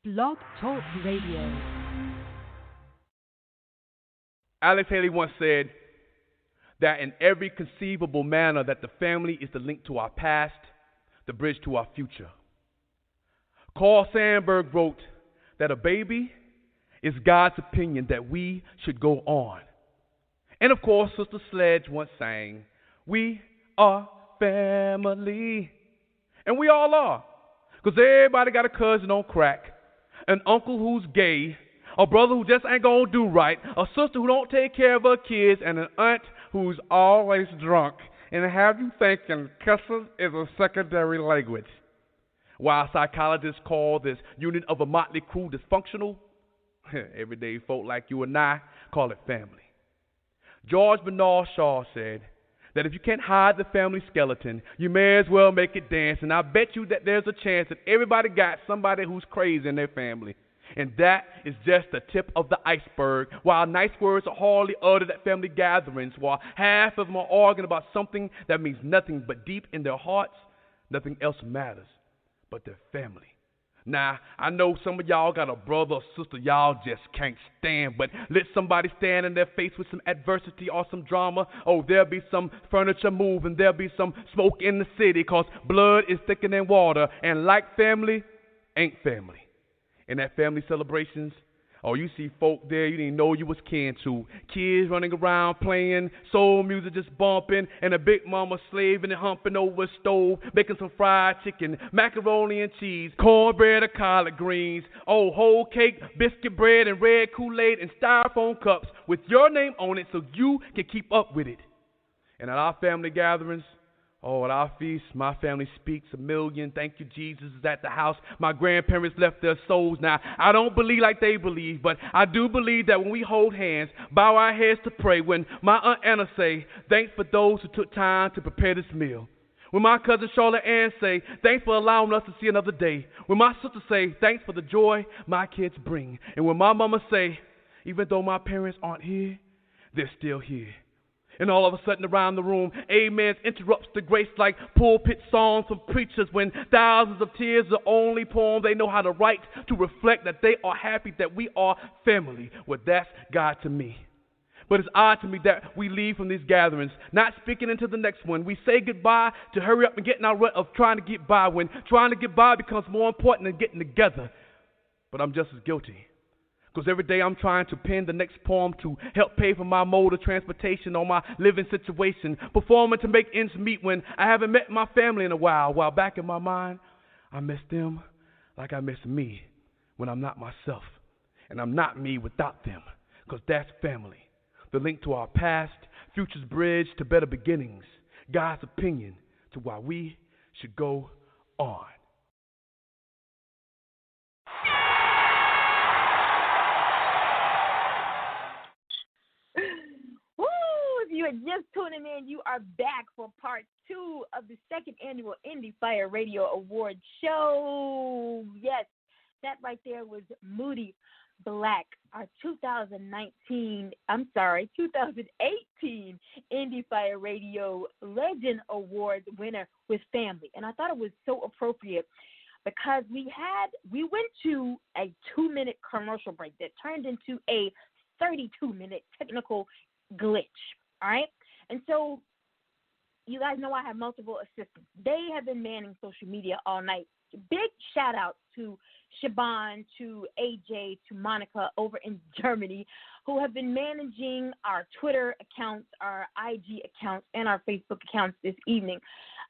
Blog Talk Radio. Alex Haley once said that in every conceivable manner that the family is the link to our past, the bridge to our future. Carl Sandburg wrote that a baby is God's opinion that we should go on. And of course, Sister Sledge once sang, "We are family." And we all are. Because everybody got a cousin on crack, an uncle who's gay, a brother who just ain't gonna do right, a sister who don't take care of her kids, and an aunt who's always drunk and have you thinking cussing is a secondary language. While psychologists call this unit of a motley crew dysfunctional, everyday folk like you and I call it family. George Bernard Shaw said that if you can't hide the family skeleton, you may as well make it dance, and I bet you that there's a chance that everybody got somebody who's crazy in their family. And that is just the tip of the iceberg. While nice words are hardly uttered at family gatherings, while half of them are arguing about something that means nothing, but deep in their hearts, nothing else matters but their family. Now, I know some of y'all got a brother or sister y'all just can't stand, but let somebody stand in their face with some adversity or some drama. Oh, there'll be some furniture moving, there'll be some smoke in the city, because blood is thicker than water, and like family ain't family. In that family celebrations, oh, you see folk there you didn't know you was kin to. Kids running around playing, soul music just bumping, and a big mama slaving and humping over a stove, making some fried chicken, macaroni and cheese, cornbread or collard greens, oh, whole cake, biscuit bread, and red Kool-Aid in styrofoam cups with your name on it so you can keep up with it. And at our family gatherings, oh, at our feast, my family speaks a million. Thank you, Jesus is at the house. My grandparents left their souls. Now, I don't believe like they believe, but I do believe that when we hold hands, bow our heads to pray, when my Aunt Anna say, thanks for those who took time to prepare this meal. When my cousin Charlotte Ann say, thanks for allowing us to see another day. When my sister say, thanks for the joy my kids bring. And when my mama say, even though my parents aren't here, they're still here. And all of a sudden around the room, amens interrupts the grace like pulpit songs from preachers, when thousands of tears are the only poem they know how to write to reflect that they are happy that we are family. Well, that's God to me. But it's odd to me that we leave from these gatherings not speaking into the next one. We say goodbye to hurry up and get in our rut of trying to get by, when trying to get by becomes more important than getting together. But I'm just as guilty. Because every day I'm trying to pen the next poem to help pay for my mode of transportation or my living situation, performing to make ends meet when I haven't met my family in a while back in my mind, I miss them like I miss me when I'm not myself. And I'm not me without them, because that's family. The link to our past, future's bridge to better beginnings, God's opinion to why we should go on. If you are just tuning in, you are back for part 2 of the second annual Fiya Radio Awards Show. Yes, that right there was Moody Black, our 2018 Fiya Radio Legend Awards winner with family. And I thought it was so appropriate because we went to a 2-minute commercial break that turned into a 32-minute technical glitch. All right? And so you guys know I have multiple assistants. They have been manning social media all night. Big shout out to Shaban, to AJ, to Monica over in Germany, who have been managing our Twitter accounts, our IG accounts, and our Facebook accounts this evening,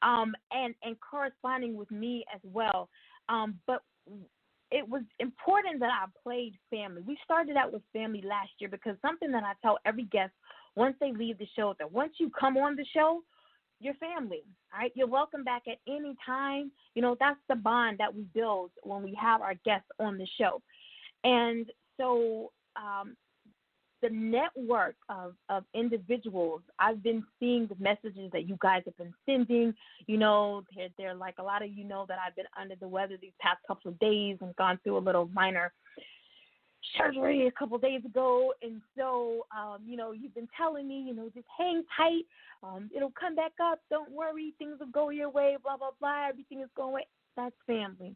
and corresponding with me as well. But it was important that I played family. We started out with family last year because something that I tell every guest once they leave the show, that once you come on the show, you're family, all right? You're welcome back at any time. You know, that's the bond that we build when we have our guests on the show. And so the network of individuals, I've been seeing the messages that you guys have been sending. You know, they're like, a lot of you know that I've been under the weather these past couple of days and gone through a little minor surgery a couple of days ago. And so, you know, you've been telling me, you know, just hang tight. It'll come back up. Don't worry. Things will go your way, blah, blah, blah. Everything is going away. That's family.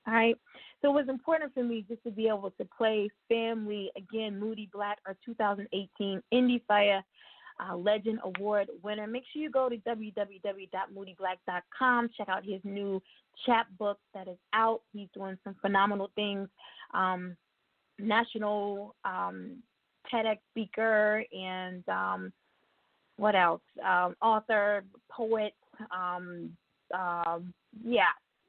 All right. So it was important for me just to be able to play Family, again, Moody Black, our 2018 Endie Fiya Legend Award winner. Make sure you go to www.moodyblack.com. Check out his new chapbook that is out. He's doing some phenomenal things. National TEDx speaker and what else? Author, poet.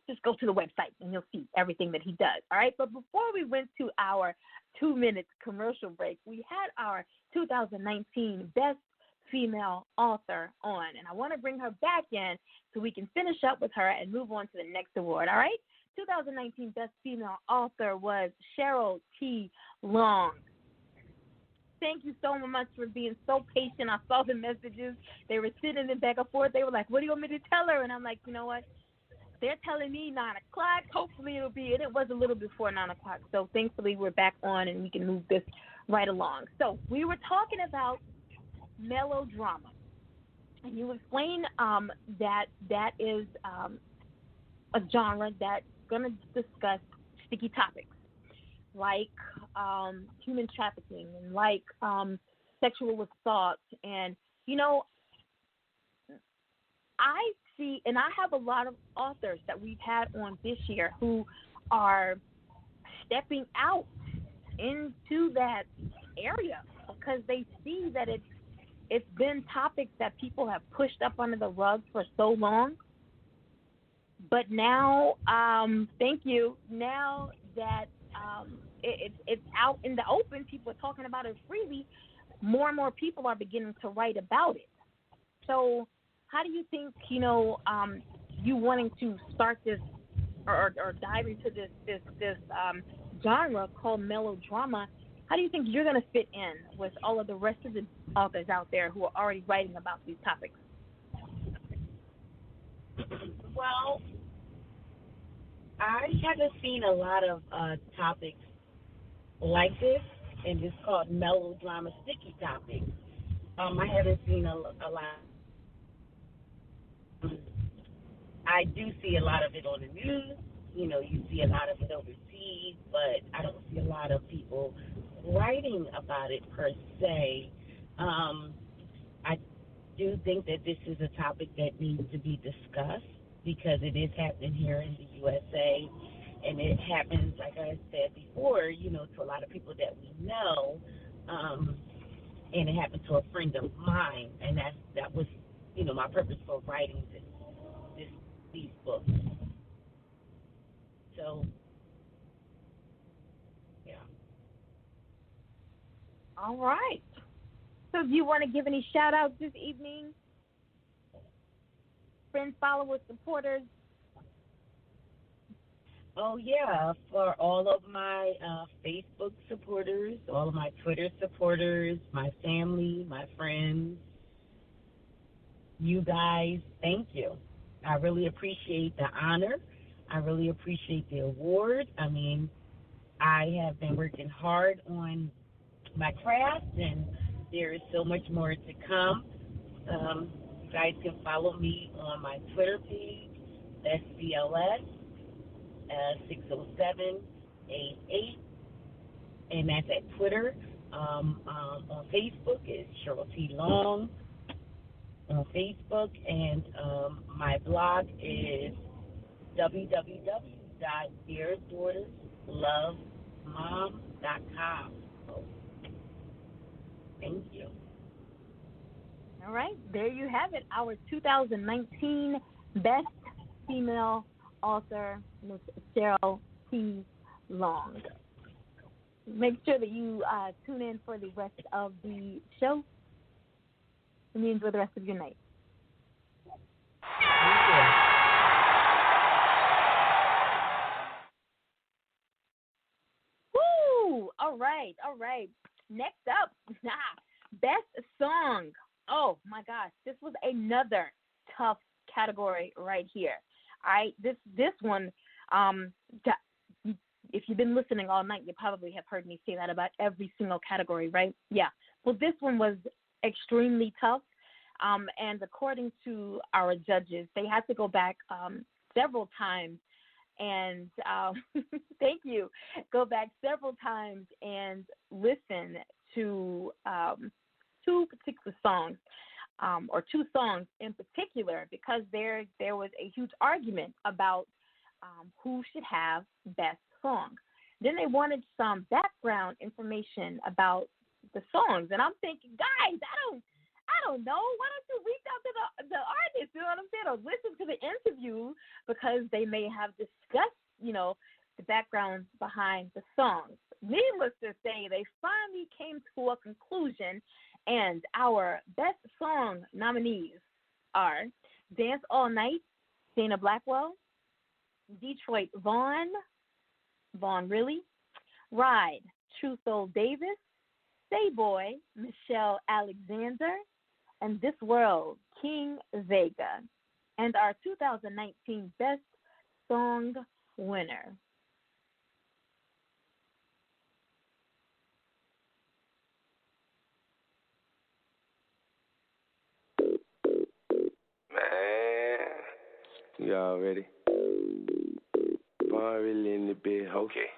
Just go to the website and you'll see everything that he does. All right. But before we went to our 2-minute commercial break, we had our 2019 Best Female Author on, and I want to bring her back in so we can finish up with her and move on to the next award. All right. 2019 Best Female Author was Cheryl T. Long. Thank you so much for being so patient. I saw the messages. They were sitting in back and forth. They were like, what do you want me to tell her? And I'm like, you know what? They're telling me 9 o'clock. Hopefully it'll be, and it was a little before 9 o'clock. So thankfully we're back on and we can move this right along. So we were talking about melodrama. And you explained that is a genre that's going to discuss sticky topics like human trafficking and like sexual assault. And, you know, I see, and I have a lot of authors that we've had on this year who are stepping out into that area because they see that it's been topics that people have pushed up under the rug for so long. But now, thank you, now that it's out in the open, people are talking about it freely, more and more people are beginning to write about it. So how do you think, you wanting to start this or dive into this genre called melodrama, how do you think you're going to fit in with all of the rest of the authors out there who are already writing about these topics? Well, I haven't seen a lot of topics like this, and it's called melodrama sticky topics. I haven't seen a lot. I do see a lot of it on the news. You know, you see a lot of it overseas, but I don't see a lot of people writing about it per se. I do think that this is a topic that needs to be discussed because it is happening here in the USA, and it happens, like I said before, to a lot of people that we know, and it happened to a friend of mine, and that was, my purpose for writing these books. So, yeah. All right. So do you want to give any shout-outs this evening? Friends, followers, supporters? Oh, yeah, for all of my Facebook supporters, all of my Twitter supporters, my family, my friends, you guys, thank you. I really appreciate the honor. I really appreciate the award. I mean, I have been working hard on my craft, and there is so much more to come. You guys can follow me on my Twitter page, SBLS 60788, and that's at Twitter. On Facebook, it's Cheryl T. Long on Facebook, and my blog is www.deardaughterlovemom.com. So, thank you. All right, there you have it, our 2019 Best Female Author, Ms. Cheryl T. Long. Make sure that you tune in for the rest of the show. And you enjoy the rest of your night. Woo! All right. Next up, Best Song. Oh, my gosh. This was another tough category right here. All right, this one, if you've been listening all night, you probably have heard me say that about every single category, right? Yeah. Well, this one was extremely tough, and according to our judges, they had to go back several times and thank you. Go back several times and listen to two particular songs, or two songs in particular, because there was a huge argument about who should have best song. Then they wanted some background information about the songs, and I'm thinking, guys, I don't know. Why don't you reach out to the artist? You know what I'm saying? Or listen to the interview, because they may have discussed, the background behind the songs. Needless to say, they finally came to a conclusion, and our best song nominees are Dance All Night, Dana Blackwell, Detroit Vaughn Really, Ride, True Soul Davis, Say Boy, Michelle Alexander, and This World, King Vega. And our 2019 Best Song winner. Man, y'all ready? Born really in the bed, okay.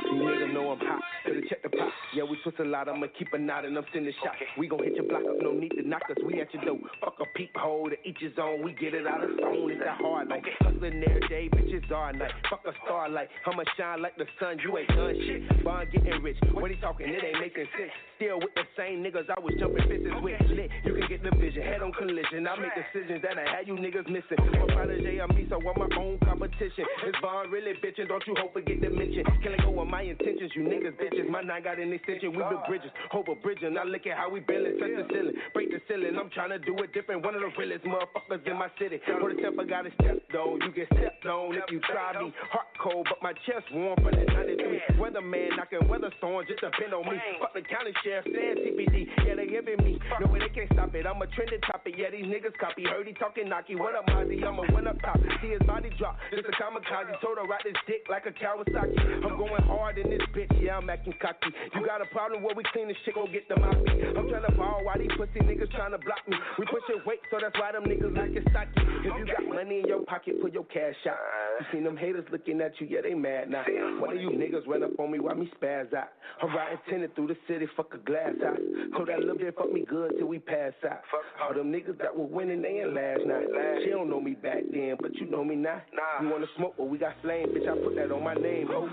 You niggas know I'm hot, better check the pot. Yeah, we twist a lot, I'ma keep a knot and I'm sending shots. We gon' hit your block up, no need to knock us, we at your door. Fuck a peephole, to each his own, we get it out of stone, it's that hard like hustling every day, bitches are night. Fuck a starlight, I'ma shine like the sun, you ain't done shit. Bond getting rich, when he talking, it ain't making sense. Still with the same niggas I was jumping fences with. Lit, you can get the vision, head on collision. I make decisions that I had you niggas missing. My protege on me, so I'm my own competition. It's Bond really bitchin', don't you hope forget to mention. Can't let go of my intentions, you niggas bitches. My nine got an extension, we build bridges, hope a bridge. Now look at how we buildin', touch the ceiling, break the ceiling. I'm trying to do it different, one of the realest motherfuckers in my city. For the temper got it stepped on, you get stepped on if you try me. Heart cold, but my chest warm from the 93. Weatherman knocking weather storm, just depend on me. Fuck the county sheriff, stand CPD, yeah they giving me. No way they can't stop it, I'm a trending topic, yeah these niggas copy. Heard he talking knocky, what up Mozzie, I'ma win up top. See his body drop, just a kamikaze. Told her ride this dick like a Kawasaki. I'm going hard in this bitch, yeah I'm acting cocky. You got a problem where we clean this shit, go get the moppy. I'm trying to ball while these pussy niggas trying to block me. We pushing weight, so that's why them niggas like it stocky. If you got money in your pocket, put your cash out. You seen them haters looking at you, yeah they mad now. One of you niggas run up on me, why me spaz out? I'm riding tenant through the city, fuck a glass out. So that little bit fuck me good till we pass out. All them niggas that were winning, they ain't last night. She don't know me back then, but you know me now. You wanna smoke, well we got flame, bitch, I put that on my name, ho.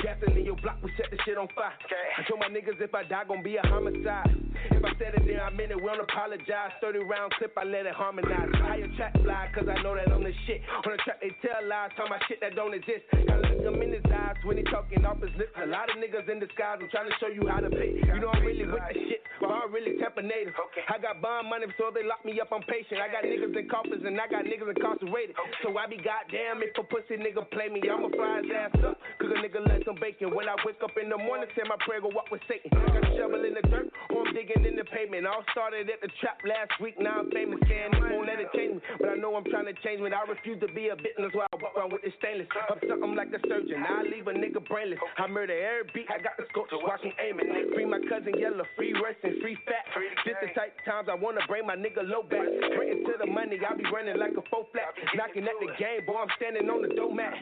Gassing in your block, we set the shit on fire. I told my niggas if I die, gon' be a homicide. If I said it, then I meant it, we don't apologize. 30 round clip, I let it harmonize. Higher track fly, cause I know that I'm the shit. On the track, they tell lies, talk my shit that don't exist. Gotta look them in his eyes when he talking off his lips. A lot of niggas in disguise, I'm trying to show you how to pick. You know I'm really with the shit, but I'm really tampinated. I got bond money, so if they lock me up, I'm patient. I got niggas in coffins and I got niggas incarcerated. So I be goddamn if a pussy nigga play me, I'ma fry his ass up. Cause a nigga like some bacon. When I wake up in the morning, say my prayer, go walk with Satan. Got a shovel in the dirt, or I'm digging in the pavement. All started at the trap last week, now I'm famous. Saying this won't let it change me, but I know I'm trying to change me. I refuse to be a victim, that's why I walk around with this stainless. I'm something like a surgeon, I leave a nigga brainless. I murder every beat, I got the scope, just watch me aiming. Free my cousin Yellow, free rest and free fat. This the type of times I wanna bring my nigga low back. Bring it to the money, I be running like a faux flat. Knocking at the game, boy, I'm standing on the doormat.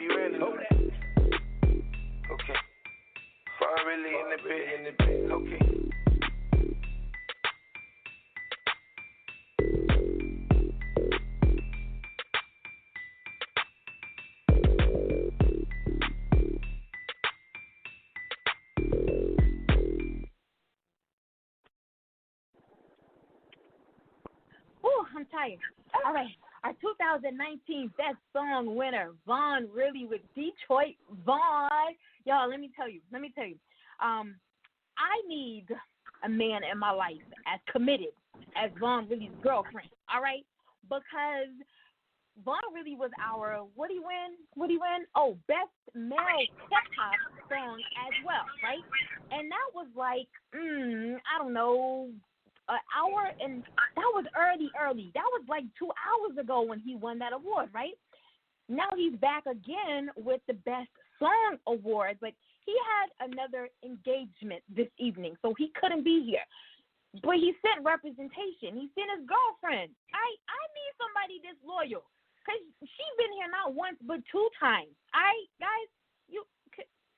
Okay. Far really in the bed, okay. Ooh, I'm tired. All right. Our 2019 Best Song winner, Vaughn Really with Detroit Vaughn. Y'all, let me tell you. I need a man in my life as committed as Vaughn Really's girlfriend, all right? Because Vaughn Really was our, what he win? Oh, Best Male Hip-Hop Song as well, right? And that was like, I don't know, an hour, and that was early. That was like 2 hours ago when he won that award, right? Now he's back again with the Best Song Award, but he had another engagement this evening, so he couldn't be here. But he sent representation. He sent his girlfriend. I need somebody this loyal, because she's been here not once but 2 times. Guys,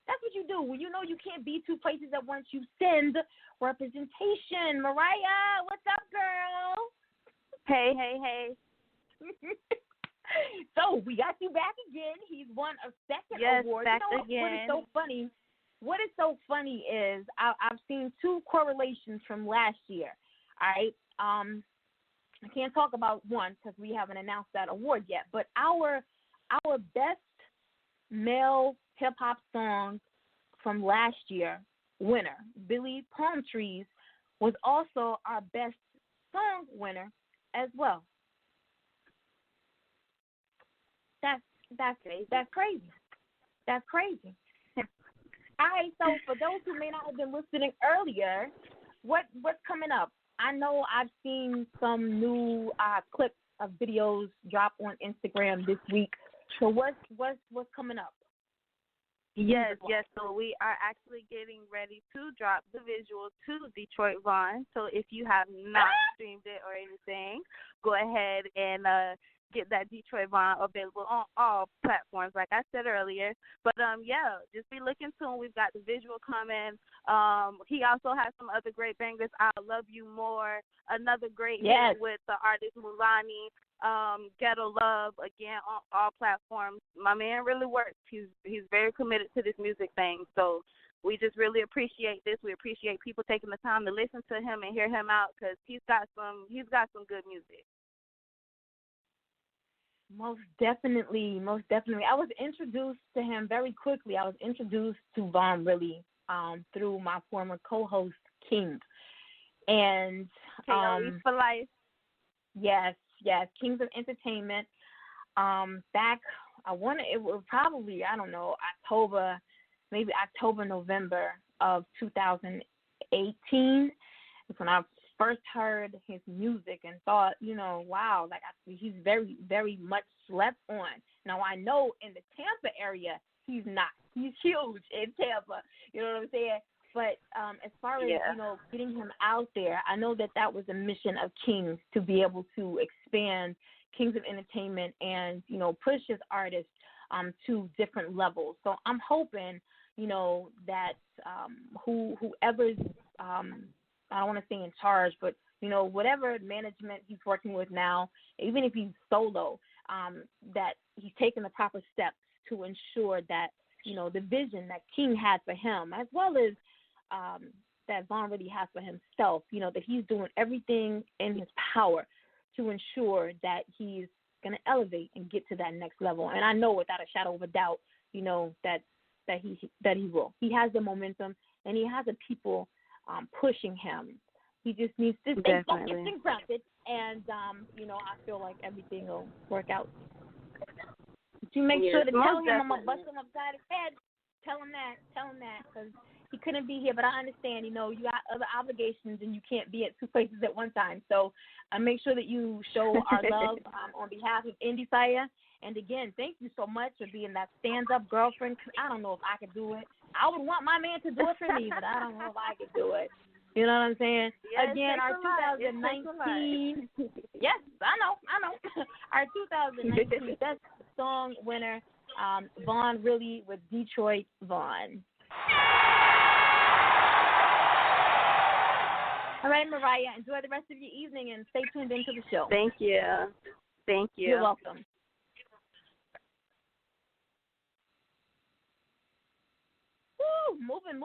that's what you do. When you know you can't be 2 places at once, you send representation. Mariah, what's up, girl? Hey, hey, hey. So we got you back again. He's won a second award. Back you know again. what is so funny? What is so funny is I've seen 2 correlations from last year. All right. I can't talk about one because we haven't announced that award yet. But our best male hip hop song from last year winner, Billy Palm Trees, was also our best song winner as well. That's crazy. That's crazy. All right, so for those who may not have been listening earlier, what's coming up? I know I've seen some new clips of videos drop on Instagram this week. So what's coming up? Yes. So we are actually getting ready to drop the visual to Detroit Vaughn. So if you have not streamed it or anything, go ahead and get that Detroit Vaughn available on all platforms, like I said earlier. But just be looking soon. We've got the visual coming. He also has some other great bangers. I'll Love You More. Another great hit with the artist Mulani. Ghetto Love, again, on all platforms. My man really works. He's very committed to this music thing. So we just really appreciate this. We appreciate people taking the time to listen to him and hear him out because he's got some good music. Most definitely. I was introduced to him very quickly. I was introduced to Vaughn really through my former co-host King, and for life. Yes, Kings of Entertainment. Back, it was probably, I don't know, October, November of 2018. It's when I first heard his music and thought, wow, he's very, very much slept on. Now, I know in the Tampa area, he's not. He's huge in Tampa. You know what I'm saying? But as far as, getting him out there, I know that was a mission of Kings to be able to expand Kings of Entertainment and, push his artists to different levels. So I'm hoping, that whoever's, I don't want to say in charge, but, whatever management he's working with now, even if he's solo, that he's taking the proper steps to ensure that, the vision that King had for him, as well as that Vaughn really has for himself, that he's doing everything in his power to ensure that he's going to elevate and get to that next level. And I know without a shadow of a doubt, that he will. He has the momentum, and he has the people pushing him. He just needs to stay focused and grounded, and, I feel like everything will work out. You make sure to tell him I'm going to bust him upside his head. Tell him that, because he couldn't be here. But I understand, you got other obligations, and you can't be at 2 places at one time. So make sure that you show our love on behalf of Endie Fiya. And, again, thank you so much for being that stand-up girlfriend. I don't know if I could do it. I would want my man to do it for me, but I don't know if I could do it. You know what I'm saying? Yes, again, our 2019. Yes, I know. Our 2019 Best Song winner, Vaughn Really with Detroit Vaughn. All right, Mariah, enjoy the rest of your evening and stay tuned into the show. Thank you. You're welcome. Woo, moving.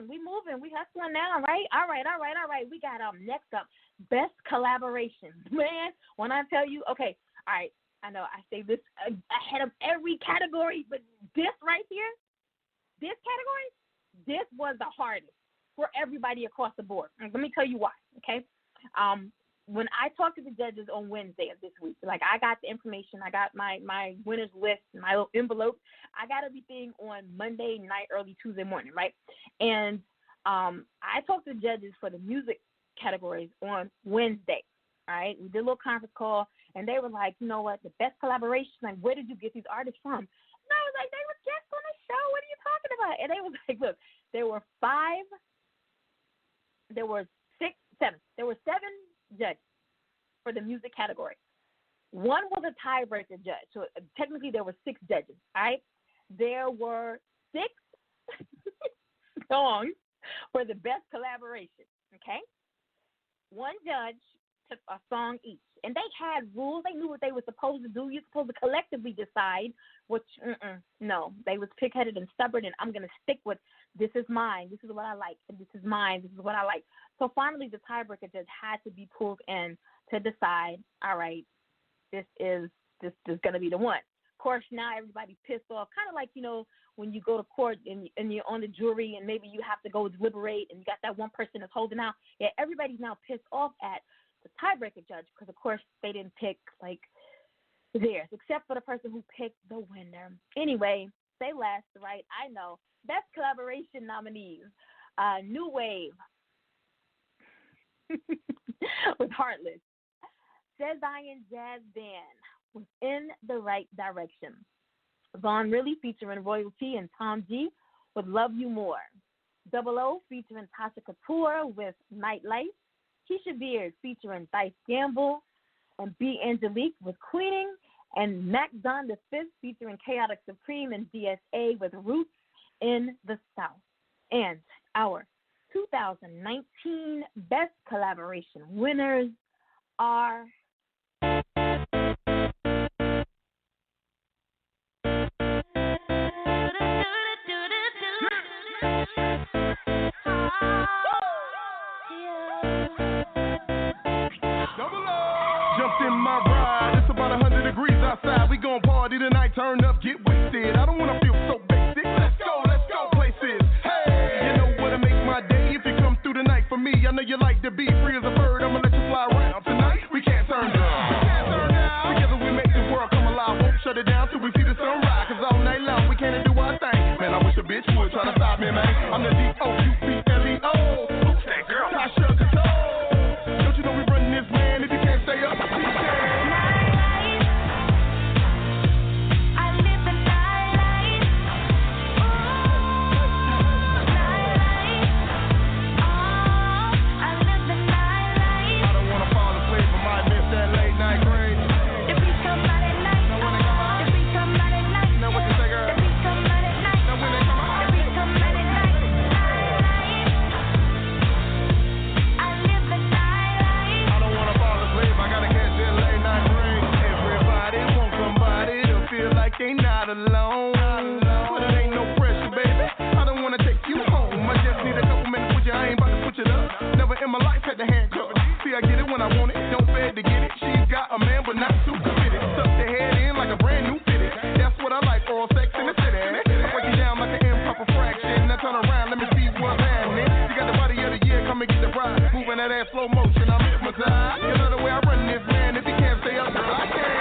We moving. We hustling now, right? All right. We got next up, Best Collaboration. Man, when I tell you, okay, all right, I know I say this ahead of every category, but this right here, this category, this was the hardest for everybody across the board. And let me tell you why, okay? When I talked to the judges on Wednesday of this week, I got the information, I got my winners list, my little envelope. I got everything on Monday night, early Tuesday morning, right? And I talked to the judges for the music categories on Wednesday, all right? We did a little conference call, and they were like, you know what, the best collaboration, where did you get these artists from? And I was like, they were guests on the show. What are you talking about? And they was like, look, there were 7 judges for the music category. One was a tiebreaker judge. So technically there were 6 judges, all right? There were 6 songs for the best collaboration, okay? One judge took a song each. And they had rules. They knew what they were supposed to do. You're supposed to collectively decide which, no. They was pig-headed and stubborn, and I'm going to stick with this is mine, this is what I like, and this is mine, this is what I like. So finally the tiebreaker judge had to be pulled in to decide, all right, this is going to be the one. Of course, now everybody's pissed off, kind of like, you know, when you go to court and you're on the jury and maybe you have to go deliberate and you got that one person that's holding out. Yeah, everybody's now pissed off at the tiebreaker judge because, of course, they didn't pick, like, theirs, except for the person who picked the winner. Anyway, say less, right? I know. Best collaboration nominees. New Wave with Heartless. Says Iron Jazz Band was In the Right Direction. Vaughn Really featuring Royalty and Tom G with Love You More. Double O featuring Tasha Couture with Nightlife. Keisha Beard featuring Dice Gamble and B. Angelique with Queening. And Mac Don the Fifth featuring Chaotic Supreme and DSA with Roots in the South. And our 2019 Best Collaboration winners are Jumped in my ride, it's about 100 degrees outside. We gon' party tonight, turn up, get wasted. I don't wanna feel so basic. Let's go places. Hey, you know what'll make my day if you come through tonight for me. I know you like to be free as a bird. I'ma let you fly around tonight. We can't turn down. Together we make the world come alive. Won't shut it down till we see the sunrise. Cause all night long we can't do our thing. Man, I wish a bitch would try to stop me, man. I'm the D-O-U-P-L-E-O. Who's that girl? Tasha Couture. Don't you know we running this, man? If you can't stay up, ain't not alone, but it ain't no pressure, baby. I don't wanna take you home. I just need a couple minutes with you. I ain't about to switch it up. Never in my life had the handcuff. See, I get it when I want it. Don't beg to get it. She's got a man, but not too committed. Tuck the head in like a brand new fitted. That's what I like. Oral sex in the city. I break it down like an improper fraction. Now turn around, let me see what's happening. You got the body of the year, come and get the ride. Moving that ass slow motion. I'm hypnotized. You know the way I run this, man. If you can't stay up, girl, I can.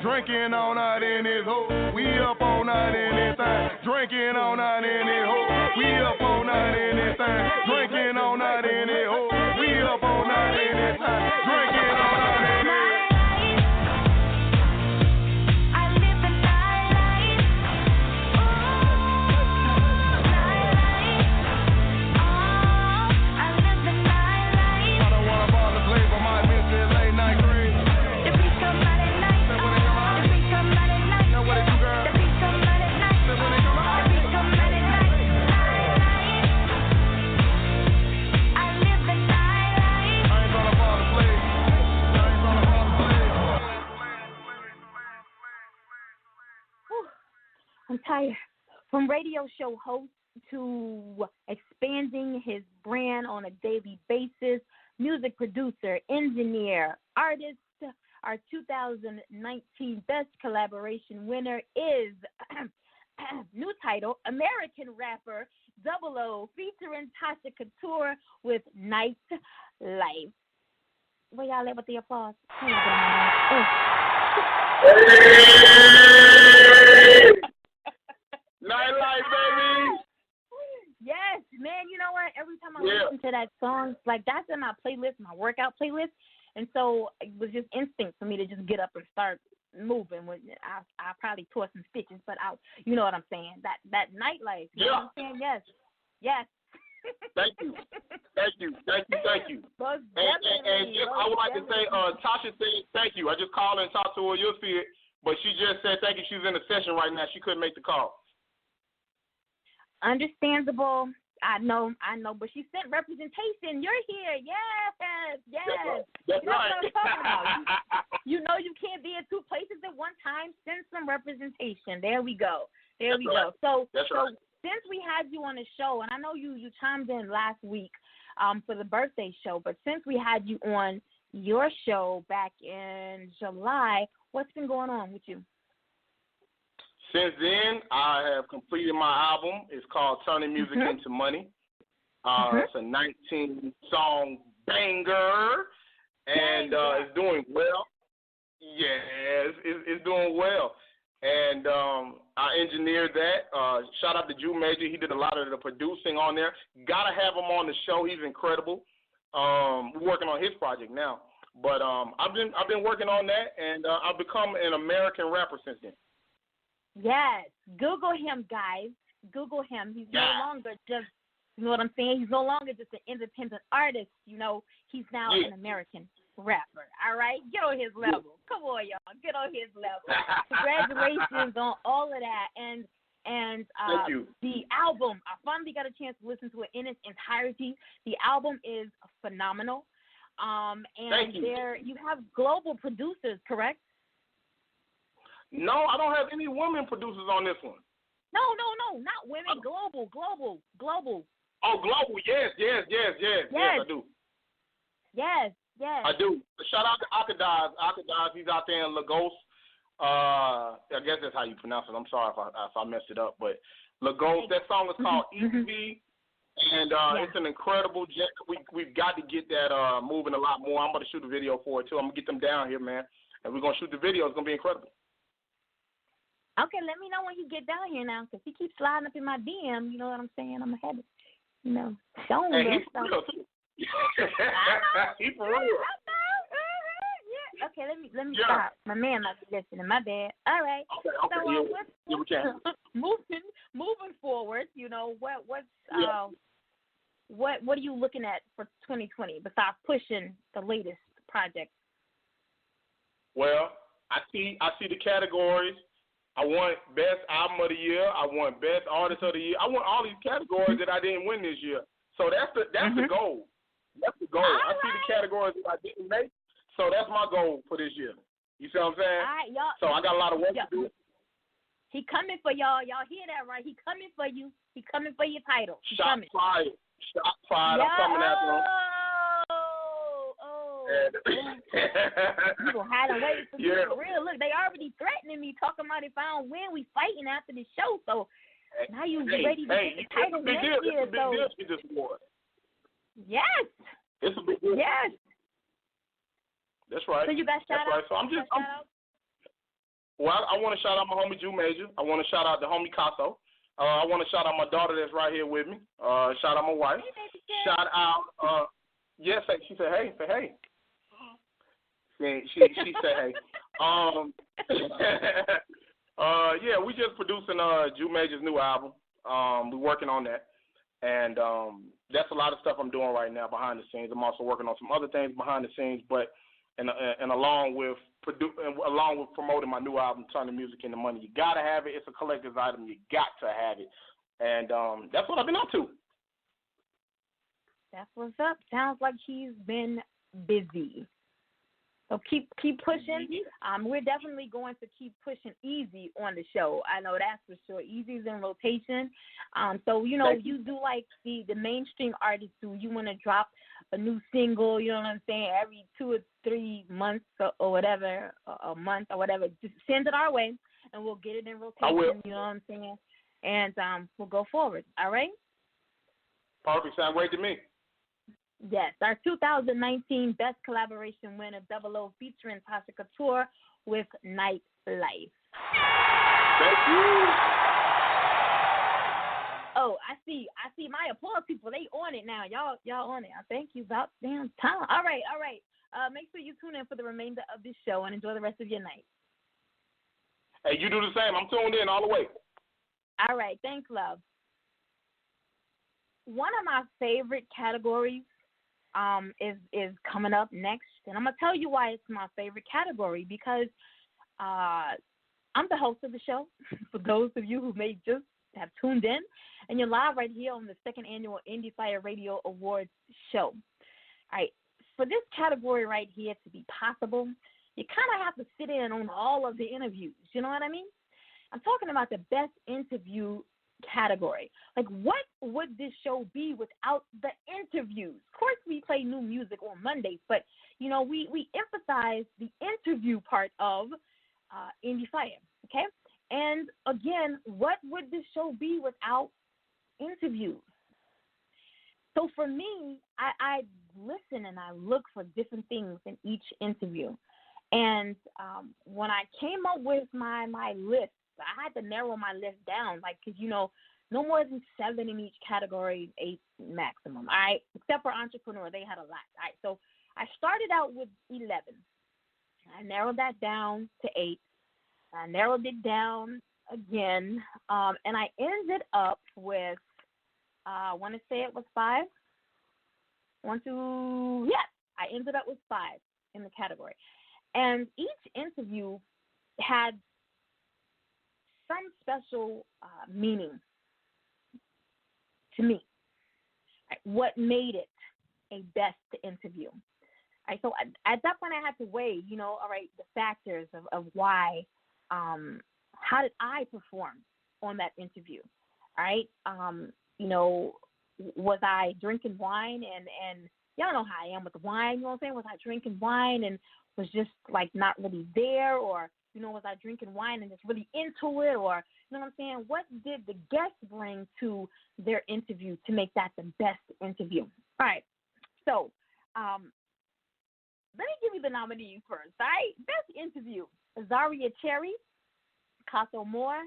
Drinking all night in this hole. We up all night in this thing. Drinking all night in this hole. We up all night in this thing. Drinking all night in this hole. We up all night in this thing. Drinking all night in this. I don't wanna fall asleep. I'm tired. From radio show host to expanding his brand on a daily basis, music producer, engineer, artist, our 2019 Best Collaboration winner is, new title, American rapper, Double O, featuring Tasha Couture with Night Life. Where y'all at with the applause? Nightlife, baby. Yes, man. You know what? Every time I listen to that song, like that's in my playlist, my workout playlist, and so it was just instinct for me to just get up and start moving. I probably tore some stitches, but you know what I'm saying? That nightlife. You know what I'm saying? Yes. Thank you. Most and I would like to say, Tasha said thank you. I just called her and talked to her. You'll see it. But she just said thank you. She's in a session right now. She couldn't make the call. Understandable. I know, but she sent representation. You're here. Yes. That's right. What I'm talking about. You know you can't be in two places at one time. Send some representation. There we go. Go. So since we had you on the show, and I know you chimed in last week for the birthday show, but since we had you on your show back in July, what's been going on with you? Since then, I have completed my album. It's called Turning Music into Money. It's a 19-song banger, and it's doing well. Yes, it's doing well. And I engineered that. Shout out to Drew Major. He did a lot of the producing on there. Gotta have him on the show. He's incredible. We're working on his project now. But I've been working on that, and I've become an American rapper since then. Yes. Google him, guys. Google him. He's no longer just, you know what I'm saying? He's no longer just an independent artist. You know, he's now an American rapper. All right? Get on his level. Come on, y'all. Get on his level. Congratulations on all of that. And Thank you. The album, I finally got a chance to listen to it in its entirety. The album is phenomenal. And you have global producers, correct? No, I don't have any women producers on this one. No, not women. Global. Oh, global. Yes, I do. Yes. I do. Shout out to Akadaz. He's out there in Lagos. I guess that's how you pronounce it. I'm sorry if I messed it up, but Lagos. That song is called E.n.d.i.e, and it's an incredible jet. We've got to get that moving a lot more. I'm about to shoot a video for it too. I'm gonna get them down here, man, and we're gonna shoot the video. It's gonna be incredible. Okay, let me know when you get down here now, because he keeps sliding up in my DM. You know what I'm saying? I'm ahead of, showing him stuff. He for real. Yeah. Okay, let me stop. My man might be listening. My bad. All right. Okay. So moving forward, what are you looking at for 2020 besides pushing the latest project? Well, I see the categories. I want Best Album of the Year. I want Best Artist of the Year. I want all these categories that I didn't win this year. So that's the goal. That's the goal. I see the categories that I didn't make. So that's my goal for this year. You see what I'm saying? All right, y'all. So I got a lot of work to do. He coming for y'all. Y'all hear that, right? He coming for you. He coming for your title. Shot fired. I'm coming after him. You gonna hide away from me for real? Look, they already threatening me, talking about if I don't win, we fighting after the show. So now you ready to get the title next year? It's a big deal to get this award. Yes. It's a big deal. Yes. That's right. So you got shout out. Right. So I want to shout out my homie Jew Major. I want to shout out the homie Casso. I want to shout out my daughter that's right here with me. Shout out my wife. Shout out. Yes, she said hey. Say hey. She said hey. Yeah, we just producing Jew Major's new album. We're working on that, and that's a lot of stuff I'm doing right now behind the scenes. I'm also working on some other things behind the scenes, but and along with promoting my new album, Turning Music into Money. You gotta have it. It's a collector's item. You got to have it, and that's what I've been up to. That's what's up. Sounds like he's been busy. So keep pushing. We're definitely going to keep pushing Easy on the show. I know that's for sure. Easy's in rotation. So you do like the mainstream artists do. You want to drop a new single, you know what I'm saying, every 2 or 3 months or whatever, a month or whatever. Just send it our way, and we'll get it in rotation. I will. You know what I'm saying? And we'll go forward. All right. Perfect. Sound great to me. Yes, our 2019 Best Collaboration winner, Double O, featuring Tasha Couture with Nightlife. Thank you. Oh, I see my applause people. They on it now. Y'all on it. Thank you. About damn time. All right. Make sure you tune in for the remainder of this show and enjoy the rest of your night. Hey, you do the same. I'm tuned in all the way. All right. Thanks, love. One of my favorite categories is coming up next, and I'm gonna tell you why it's my favorite category, because I'm the host of the show. For those of you who may just have tuned in, and you're live right here on the second annual Endie Fiya Radio Awards Show. All right, for this category right here to be possible, you kind of have to sit in on all of the interviews. You know what I mean? I'm talking about the best interview category. Like, what would this show be without the interviews? Of course, we play new music on Mondays, but we emphasize the interview part of Endie Fiya. Okay, and again, what would this show be without interviews? So for me, I listen and I look for different things in each interview, and when I came up with my list, I had to narrow my list down, because no more than 7 in each category, 8 maximum. All right, except for entrepreneur, they had a lot. All right, so I started out with 11. I narrowed that down to 8. I narrowed it down again, and I ended up with, I want to say it was 5. I ended up with 5 in the category, and each interview had some special meaning to me. Right, what made it a best interview? Right, so at that point, I had to weigh, all right, the factors of why, how did I perform on that interview? All right, was I drinking wine and y'all know how I am with the wine, you know what I'm saying? Was I drinking wine and was just not really there, or was I drinking wine and just really into it, or you know what I'm saying? What did the guests bring to their interview to make that the best interview? All right, so let me give you the nominees first. All right, best interview: Zaria Cherry, Casso Moore,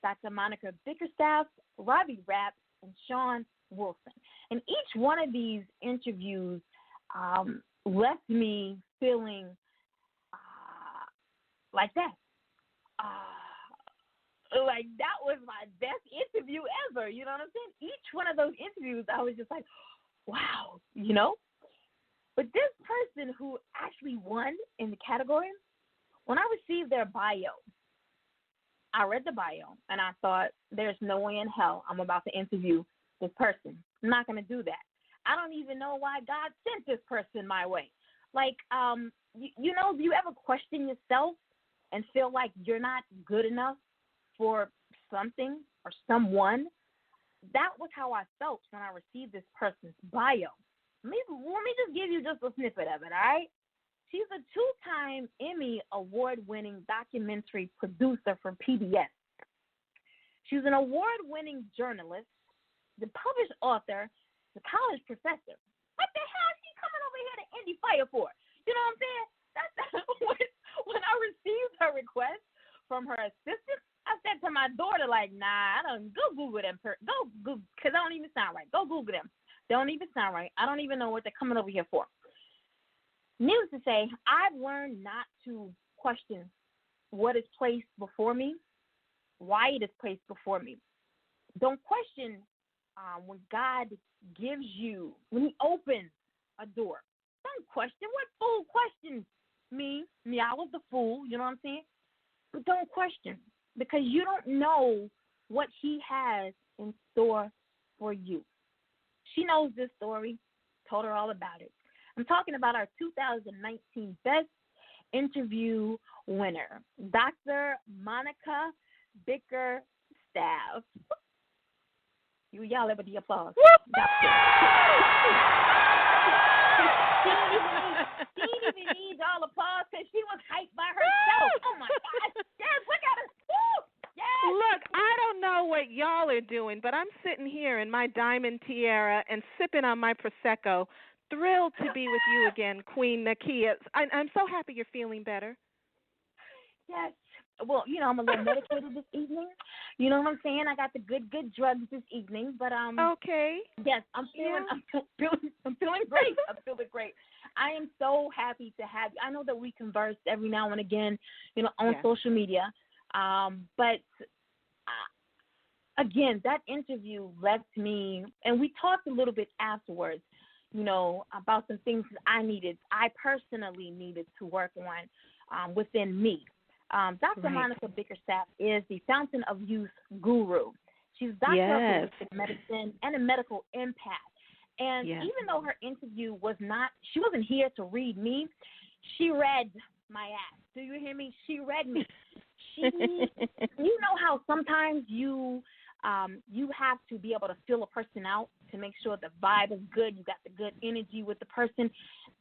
Dr. Monica Bickerstaff, Robbie Rapp, and Sean Wilson. And each one of these interviews left me feeling like that. Like that was my best interview ever. You know what I'm saying? Each one of those interviews, I was just like, wow, But this person who actually won in the category, when I received their bio, I read the bio, and I thought, there's no way in hell I'm about to interview this person. I'm not going to do that. I don't even know why God sent this person my way. Do you ever question yourself and feel like you're not good enough for something or someone? That was how I felt when I received this person's bio. Let me just give you just a snippet of it, all right? She's a 2-time Emmy award-winning documentary producer for PBS. She's an award-winning journalist, the published author, the college professor. What the hell is she coming over here to Endie Fiya for? You know what I'm saying? When I received her request from her assistant, I said to my daughter, nah, go Google them. Go Google, because they don't even sound right. Go Google them. They don't even sound right. I don't even know what they're coming over here for. Needless to say, I've learned not to question what is placed before me, why it is placed before me. Don't question when God gives you, when he opens a door. Don't question. What fool questions me? I was the fool, you know what I'm saying? But don't question, because you don't know what he has in store for you. She knows this story, told her all about it. I'm talking about our 2019 Best interview winner, Dr. Monica Bickerstaff. Y'all ever the applause? She didn't even need all applause because she was hyped by herself. Oh, my God. Yes, look at her. Woo! Yes. Look, I don't know what y'all are doing, but I'm sitting here in my diamond tiara and sipping on my Prosecco, thrilled to be with you again, Queen Nakia. I'm so happy you're feeling better. Yes. Well, I'm a little medicated this evening. You know what I'm saying? I got the good drugs this evening, but okay. Yes, I'm feeling great. I'm feeling great. I am so happy to have you. I know that we converse every now and again, on social media. But again, that interview left me, and we talked a little bit afterwards, about some things that I personally needed to work on within me. Dr. Monica Bickerstaff is the Fountain of Youth guru. She's Doctor of Holistic Medicine and a medical empath. And even though her interview she wasn't here to read me, she read my ass. Do you hear me? She read me. You know how sometimes you have to be able to feel a person out to make sure the vibe is good, you got the good energy with the person.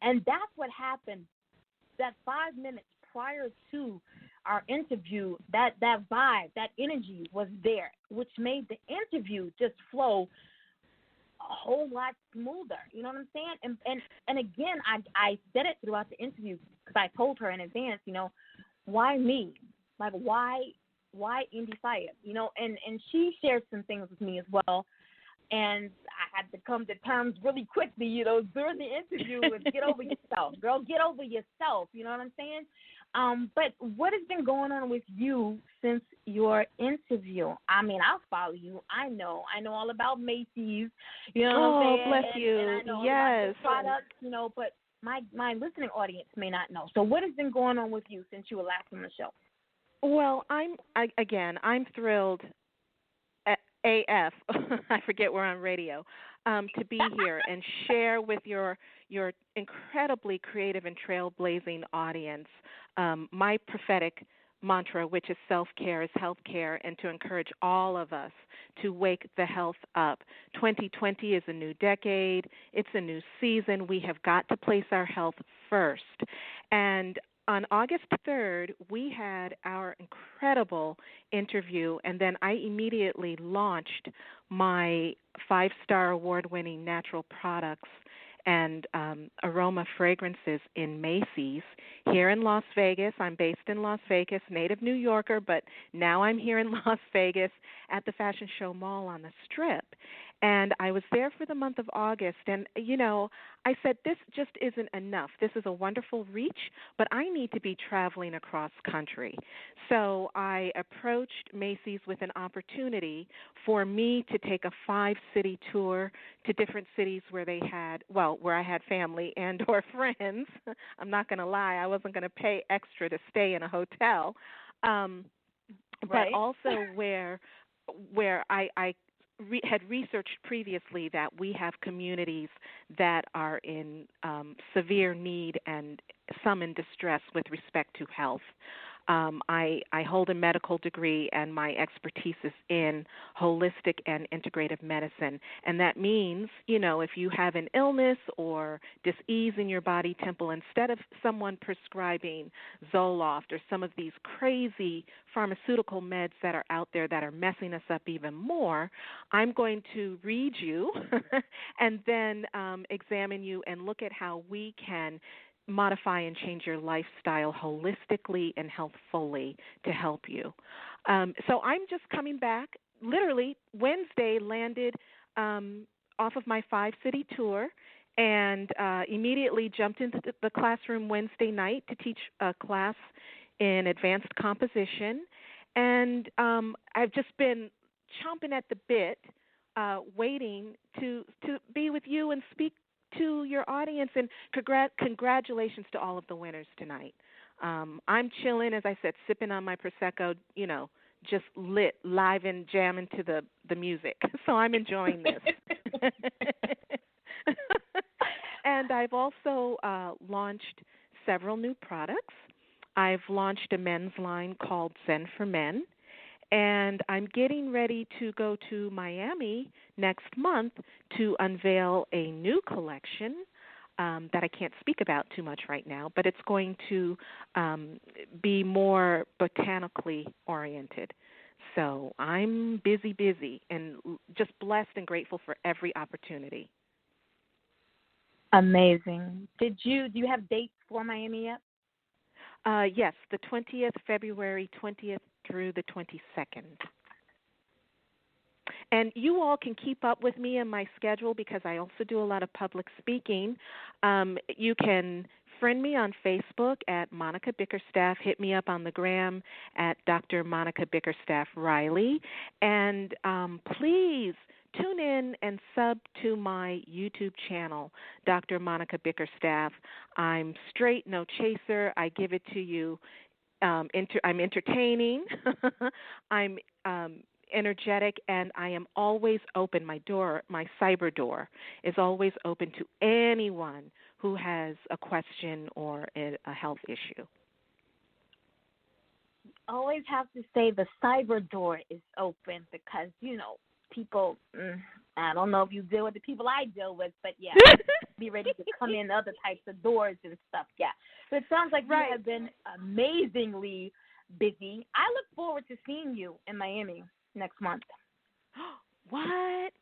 And that's what happened. That 5 minutes prior to our interview, that vibe, that energy was there, which made the interview just flow a whole lot smoother. You know what I'm saying? And again, I said it throughout the interview because I told her in advance, why me? Like, why Endie Fiya? And she shared some things with me as well. And I had to come to terms really quickly, during the interview with get over yourself. Girl, get over yourself. You know what I'm saying? But what has been going on with you since your interview? I mean, I'll follow you. I know all about Macy's. You know what I'm saying? Bless you. And I know all about the products, but my listening audience may not know. So what has been going on with you since you were last on the show? Well, I'm thrilled AF, I forget we're on radio, to be here and share with your incredibly creative and trailblazing audience my prophetic mantra, which is self-care is healthcare, and to encourage all of us to wake the health up. 2020 is a new decade. It's a new season. We have got to place our health first. And on August 3rd, we had our incredible interview, and then I immediately launched my 5-star award-winning natural products and aroma fragrances in Macy's here in Las Vegas. I'm based in Las Vegas, native New Yorker, but now I'm here in Las Vegas at the Fashion Show Mall on the Strip. And I was there for the month of August, and, I said, this just isn't enough. This is a wonderful reach, but I need to be traveling across country. So I approached Macy's with an opportunity for me to take a 5-city tour to different cities where I had family and or friends. I'm not going to lie, I wasn't going to pay extra to stay in a hotel, but also where I had researched previously that we have communities that are in severe need and some in distress with respect to health. I hold a medical degree, and my expertise is in holistic and integrative medicine. And that means, if you have an illness or dis-ease in your body temple, instead of someone prescribing Zoloft or some of these crazy pharmaceutical meds that are out there that are messing us up even more, I'm going to read you and then examine you and look at how we can modify and change your lifestyle holistically and healthfully to help you. So I'm just coming back. Literally, Wednesday landed off of my 5-city tour and immediately jumped into the classroom Wednesday night to teach a class in advanced composition. And I've just been chomping at the bit, waiting to be with you and speak to your audience, and congratulations to all of the winners tonight. I'm chilling, as I said, sipping on my Prosecco, just lit, live and jamming to the music. So I'm enjoying this. And I've also launched several new products. I've launched a men's line called Zen for Men, and I'm getting ready to go to Miami next month to unveil a new collection that I can't speak about too much right now, but it's going to be more botanically oriented. So I'm busy, and just blessed and grateful for every opportunity. Amazing. Do you have dates for Miami yet? Yes, the 20th, February 20th through the 22nd. And you all can keep up with me and my schedule because I also do a lot of public speaking. You can friend me on Facebook at Monica Bickerstaff. Hit me up on the gram at Dr. Monica Bickerstaff Riley. And please tune in and sub to my YouTube channel, Dr. Monica Bickerstaff. I'm straight, no chaser. I give it to you. I'm entertaining. I'm energetic, and I am always open. My cyber door is always open to anyone who has a question or a health issue. Always have to say the cyber door is open because, people, I don't know if you deal with the people I deal with, but yeah, be ready to come in other types of doors and stuff, yeah. So it sounds like you have been amazingly busy. I look forward to seeing you in Miami next month. What?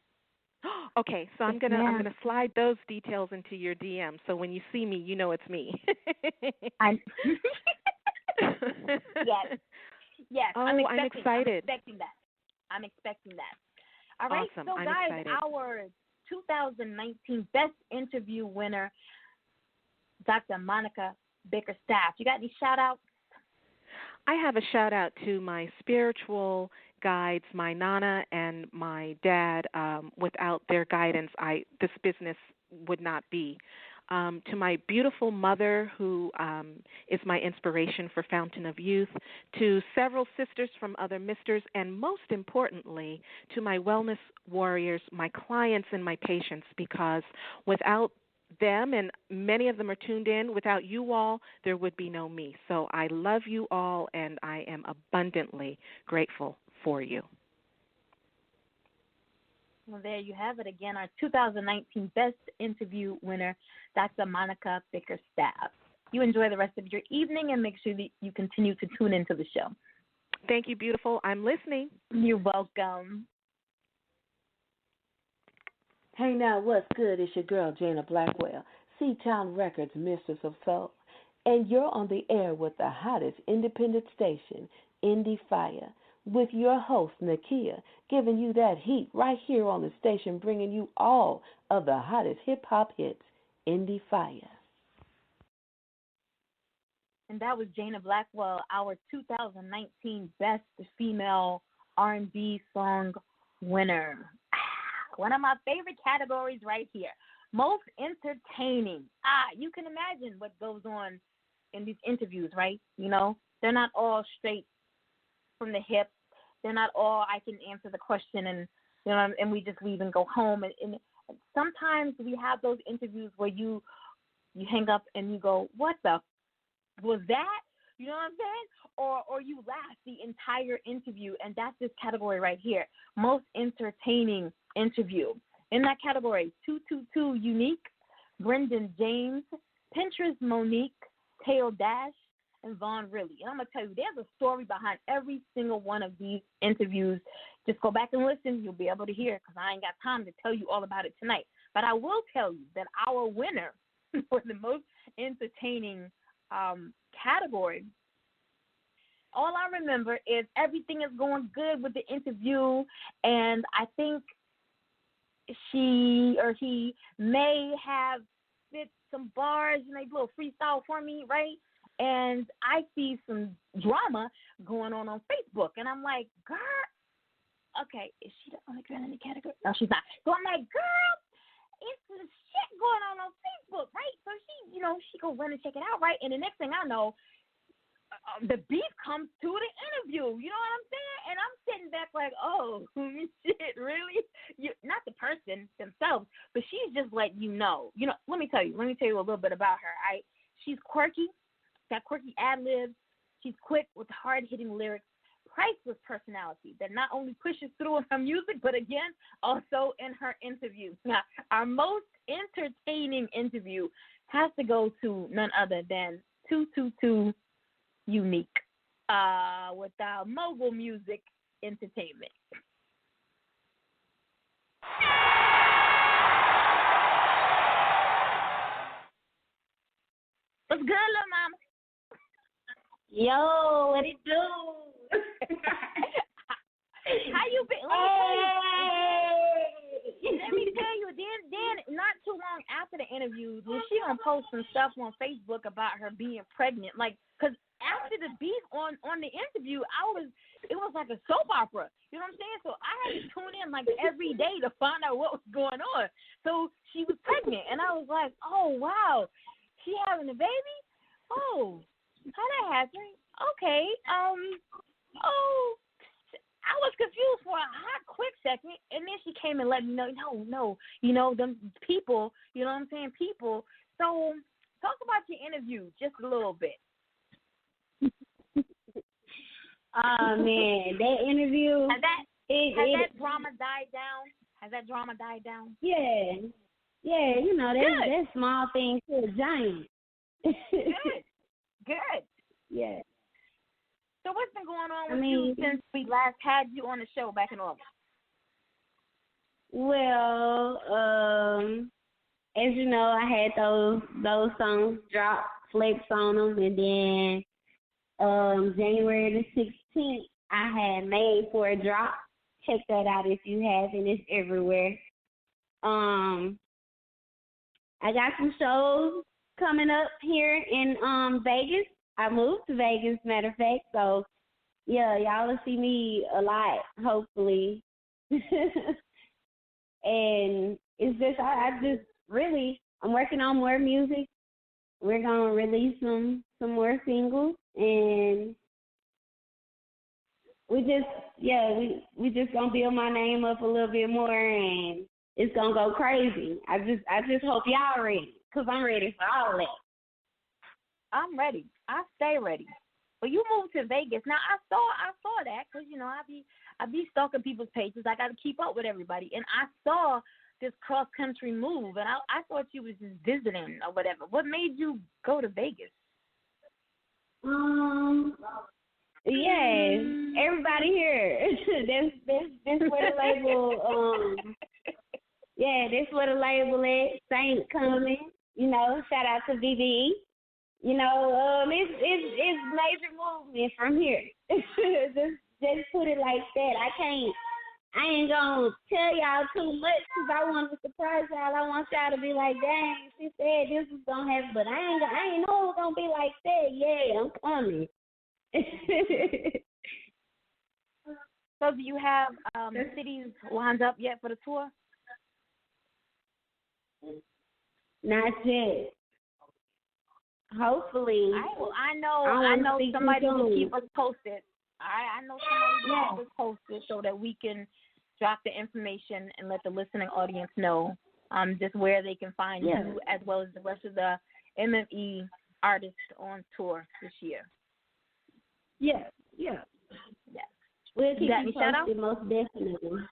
Okay, so I'm gonna slide those details into your DM. So when you see me, you know it's me. Yes. Oh, I'm excited. I'm expecting that. All right, awesome. So I'm guys, excited. our 2019 Best Interview winner, Dr. Monica Bickerstaff. You got any shout-outs? I have a shout-out to my spiritual guides, my Nana and my dad. Without their guidance, this business would not be. To my beautiful mother, who is my inspiration for Fountain of Youth, to several sisters from other misters, and most importantly, to my wellness warriors, my clients and my patients, because without them, and many of them are tuned in, without you all, there would be no me. So I love you all, and I am abundantly grateful for you. Well, there you have it again, our 2019 Best Interview winner, Dr. Monica Bickerstaff. You enjoy the rest of your evening, and make sure that you continue to tune into the show. Thank you, beautiful. I'm listening. You're welcome. Hey now, what's good? It's your girl, Jana Blackwell, C-Town Records, Mistress of Soul. And you're on the air with the hottest independent station, Endie Fiya, with your host, Nakia, giving you that heat right here on the station, bringing you all of the hottest hip-hop hits, Endie Fiya. And that was Jana Blackwell, our 2019 Best Female R&B Song winner. One of my favorite categories right here. Most entertaining. You can imagine what goes on in these interviews, right? They're not all straight from the hip. They're not all I can answer the question and and we just leave and go home. And sometimes we have those interviews where you hang up and you go, what the was that? You know what I'm saying? Or you laugh the entire interview, and that's this category right here. Most entertaining interview. In that category, 222 Unique, Brendan James, Pinterest Monique, Teo Dash, and Vaughn Riley. And I'm going to tell you, there's a story behind every single one of these interviews. Just go back and listen. You'll be able to hear it because I ain't got time to tell you all about it tonight. But I will tell you that our winner for the most entertaining category, all I remember is everything is going good with the interview, and I think she or he may have spit some bars, a little freestyle for me, right? And I see some drama going on Facebook, and I'm like, girl, okay, is she the only girl in the category? No, she's not. So I'm like, girl, it's some shit going on Facebook, right? So she, she go run and check it out, right? And the next thing I know, the beef comes to the interview. You know what I'm saying? And I'm sitting back like, oh, shit, really? Not the person themselves, but she's just letting you know. Let me tell you a little bit about her. She's quirky. got quirky ad-libs. She's quick with hard-hitting lyrics, priceless personality that not only pushes through in her music, but again, also in her interviews. Now, our most entertaining interview has to go to none other than 222 Unique with Mogul Music Entertainment. What's good, little mama? Yo, what it do? How you been? Let me tell you, then not too long after the interview, then she gonna post some stuff on Facebook about her being pregnant. Like, cause after the beef on the interview, it was like a soap opera. You know what I'm saying? So I had to tune in like every day to find out what was going on. So she was pregnant, and I was like, oh wow, she having a baby? Oh, how that happened? Okay. I was confused for a hot, quick second, and then she came and let me know, no, them people, you know what I'm saying, people. So talk about your interview just a little bit. Oh, man, that interview. Has that drama died down? Has that drama died down? Yeah, that small thing to a giant. Good. Yeah. So what's been going on with you since we last had you on the show back in August? Well, as you know, I had those songs drop, flex on them, and then January the 16th, I had Made for a Drop. Check that out if you haven't. It's everywhere. I got some shows coming up here in Vegas. I moved to Vegas, matter of fact, so yeah, y'all will see me a lot, hopefully. And it's just, I'm working on more music. We're gonna release some more singles, and we just gonna build my name up a little bit more, and it's gonna go crazy. I just hope y'all ready, cause I'm ready for all that. I'm ready. I stay ready. Well, you moved to Vegas. Now I saw that because I be stalking people's pages. I got to keep up with everybody, and I saw this cross country move, and I thought you was just visiting or whatever. What made you go to Vegas? Yeah, everybody here. This where the label. This where the label at. Saint coming. Shout out to VVE. It's major movement from here. just put it like that. I ain't gonna tell y'all too much because I want to surprise y'all. I want y'all to be like, dang, she said this was gonna happen, but I ain't know it was gonna be like that. Yeah, I'm coming. So do you have cities lined up yet for the tour? Not yet. Hopefully. I know somebody will keep us posted. I know somebody will keep us posted so that we can drop the information and let the listening audience know just where they can find you as well as the rest of the MME artists on tour this year. Yeah. We'll keep you posted, most definitely.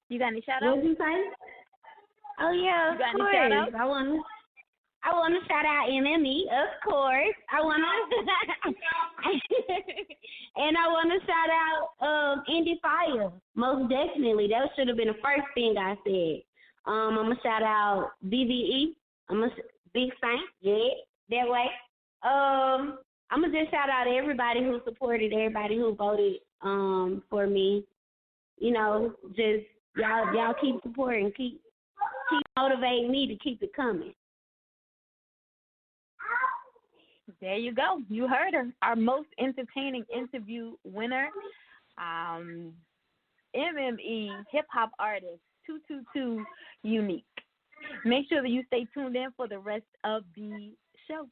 You got any shout-outs? What did you say? Oh, yeah, of course. I want to shout out MME, of course. And I want to shout out Endie Fiya, most definitely. That should have been the first thing I said. I'm going to shout out VVE. Big Saint, that way. I'm going to just shout out everybody who supported, everybody who voted for me. Just y'all keep supporting, keep motivating me to keep it coming. There you go. You heard her. Our most entertaining interview winner, MME hip-hop artist 222 Unique. Make sure that you stay tuned in for the rest of the show.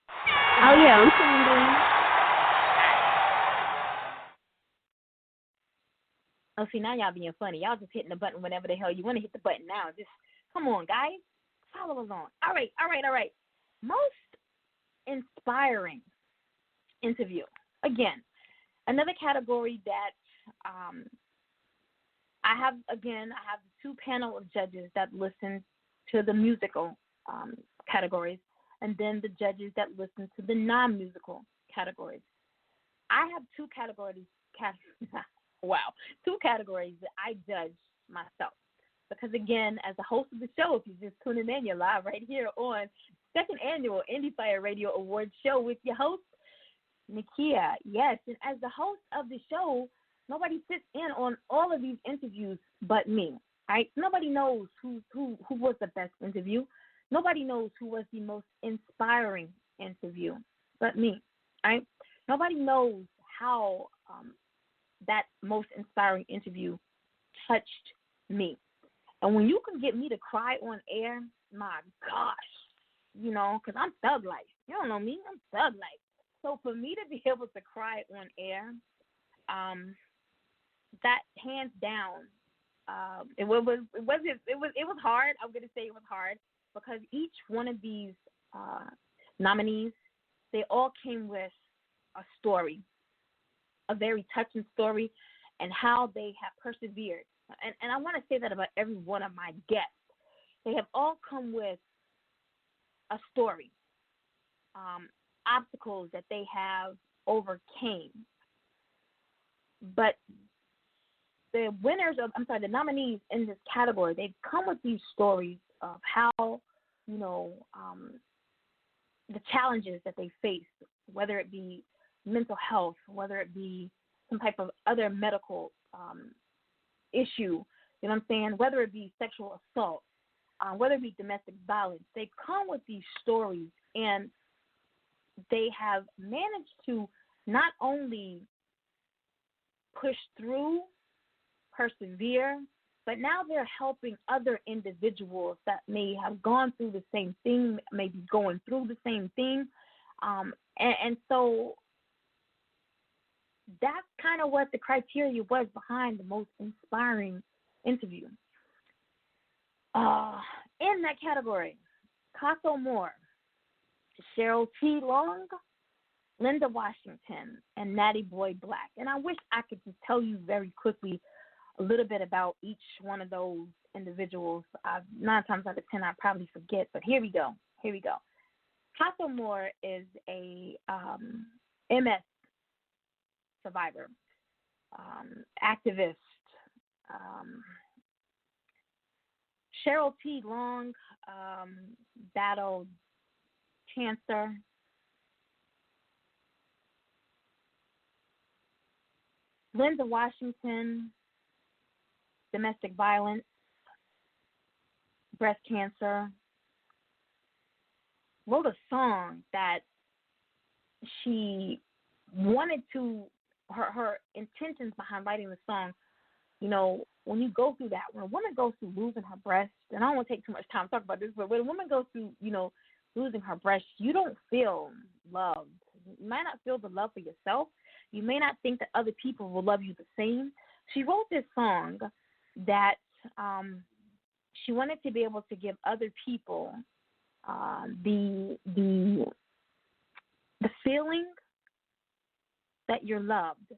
Oh, yeah, I'm tuned in. Oh, see, now y'all being funny. Y'all just hitting the button whenever the hell you want to hit the button now. Just, come on, guys. Follow us on. All right. most inspiring interview. Again, another category that I have two panel of judges that listen to the musical categories, and then the judges that listen to the non-musical categories. I have two categories that I judge myself. Because, again, as the host of the show, if you're just tuning in, you're live right here on second annual Endie Fiya Radio Awards Show with your host, Nikia. Yes, and as the host of the show, nobody sits in on all of these interviews but me. Right? Nobody knows who was the best interview. Nobody knows who was the most inspiring interview but me. Right? Nobody knows how that most inspiring interview touched me. And when you can get me to cry on air, my gosh, because I'm thug life. You don't know me, I'm thug life. So for me to be able to cry on air, that hands down, it was hard. I'm gonna say it was hard because each one of these nominees, they all came with a story, a very touching story, and how they have persevered. And I want to say that about every one of my guests. They have all come with a story, obstacles that they have overcame. But the nominees in this category, they've come with these stories of how, the challenges that they face, whether it be mental health, whether it be some type of other medical issue, whether it be sexual assault, whether it be domestic violence. They come with these stories, and they have managed to not only push through, persevere, but now they're helping other individuals that may have gone through the same thing, maybe going through the same thing. And so that's kind of what the criteria was behind the most inspiring interview. In that category, Casso Moore, Cheryl T. Long, Linda Washington, and Natty Boy Black. And I wish I could just tell you very quickly a little bit about each one of those individuals. 9 times out of 10, I probably forget, but here we go. Casso Moore is a MS survivor, activist. Cheryl T. Long battled cancer. Linda Washington, domestic violence, breast cancer. Wrote a song that she wanted to, her intentions behind writing the song, when you go through that, when a woman goes through losing her breast, and I don't want to take too much time to talk about this, but when a woman goes through, losing her breast, you don't feel loved. You might not feel the love for yourself. You may not think that other people will love you the same. She wrote this song that she wanted to be able to give other people the feeling that you're loved.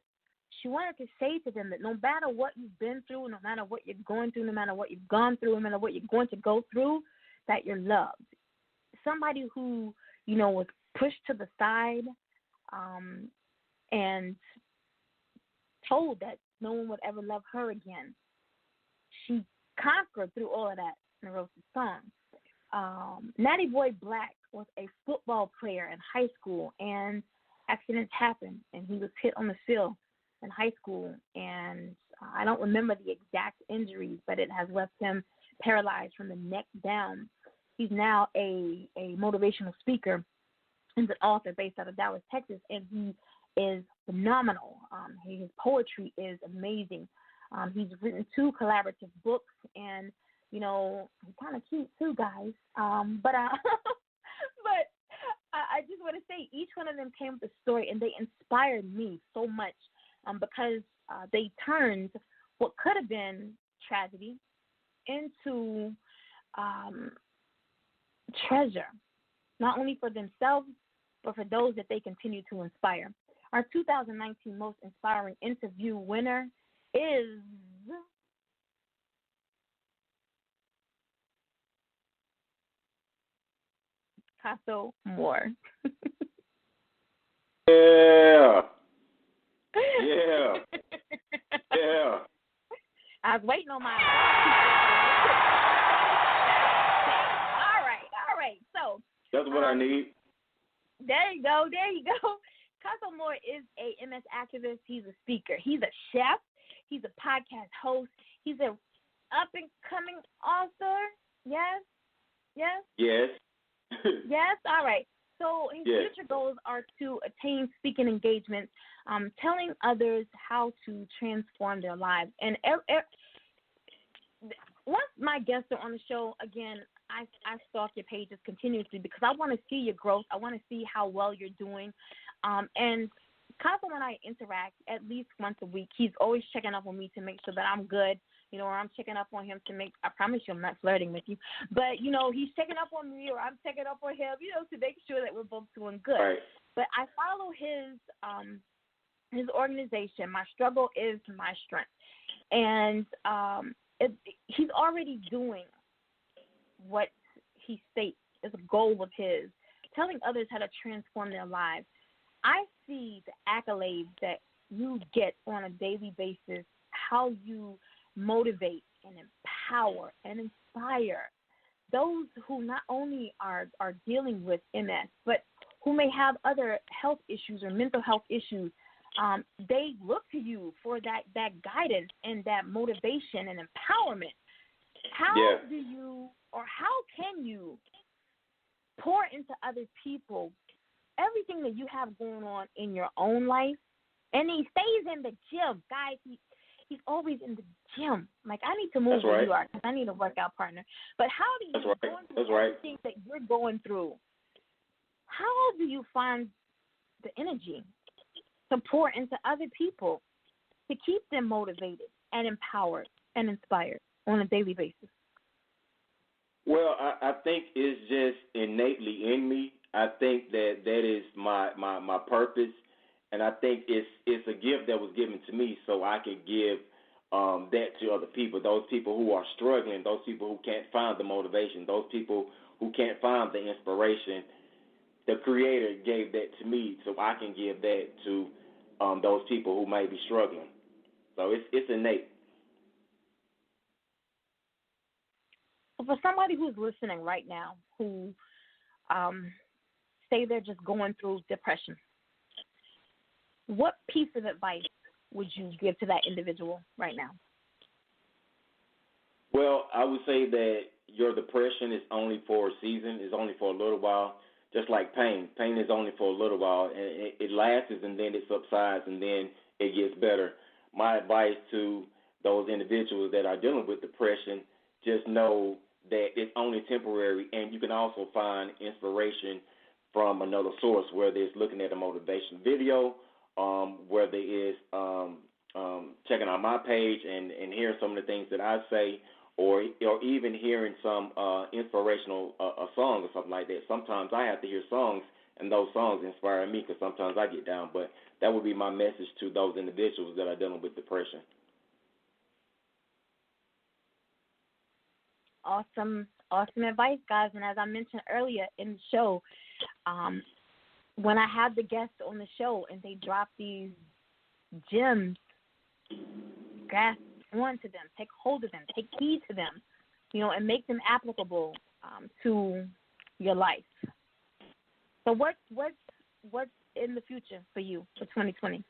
She wanted to say to them that no matter what you've been through, no matter what you're going through, no matter what you've gone through, no matter what you're going to go through, that you're loved. Somebody who, was pushed to the side and told that no one would ever love her again. She conquered through all of that and wrote the song. Natty Boy Black was a football player in high school, and accidents happened, and he was hit on the field in high school, and I don't remember the exact injuries, but it has left him paralyzed from the neck down. He's now a motivational speaker and an author based out of Dallas, Texas, and he is phenomenal. His poetry is amazing. He's written 2 collaborative books, and he's kind of cute too, guys. But I just want to say each one of them came with a story, and they inspired me so much because they turned what could have been tragedy into treasure. not only for themselves, but for those that they continue to inspire. Our 2019 Most Inspiring Interview winner is Casso Moore. Yeah. Yeah. Yeah. I was waiting on my. All right. So that's what I need. There you go. Casso Moore is a MS activist. He's a speaker. He's a chef. He's a podcast host. He's a up and coming author. Yes. Yes. All right. So his future goals are to attain speaking engagements, telling others how to transform their lives. And once my guests are on the show, again, I stalk your pages continuously because I want to see your growth. I want to see how well you're doing. And Casso and I interact at least once a week. He's always checking up on me to make sure that I'm good. Or I'm checking up on him to make, I promise you I'm not flirting with you, but, he's checking up on me or I'm checking up on him, to make sure that we're both doing good. Right. But I follow his organization. My struggle is my strength. And he's already doing what he states is a goal of his, telling others how to transform their lives. I see the accolades that you get on a daily basis, how you motivate and empower and inspire those who not only are dealing with MS, but who may have other health issues or mental health issues. They look to you for that guidance and that motivation and empowerment. How do you, or how can you pour into other people everything that you have going on in your own life? And he stays in the gym, guys. He's always in the gym. Like, I need to move where you are because I need a workout partner. But how do you, going through everything that you're going through, how do you find the energy to pour into other people to keep them motivated and empowered and inspired on a daily basis? Well, I think it's just innately in me. I think that is my purpose. And I think it's a gift that was given to me so I could give that to other people, those people who are struggling, those people who can't find the motivation, those people who can't find the inspiration. The Creator gave that to me so I can give that to those people who may be struggling. So it's innate. For somebody who's listening right now who say they're just going through depression, what piece of advice would you give to that individual right now? Well, I would say that your depression is only for a season, is only for a little while, just like pain. Pain is only for a little while, and it lasts, and then it subsides, and then it gets better. My advice to those individuals that are dealing with depression, just know that it's only temporary, and you can also find inspiration from another source, whether it's looking at a motivation video, whether it's checking out my page and hearing some of the things that I say, or even hearing some inspirational song or something like that. Sometimes I have to hear songs, and those songs inspire me because sometimes I get down. But that would be my message to those individuals that are dealing with depression. Awesome advice, guys. And as I mentioned earlier in the show, when I had the guests on the show and they drop these gems, grasp onto them, take hold of them, take heed to them, and make them applicable to your life. So what's in the future for you for 2020?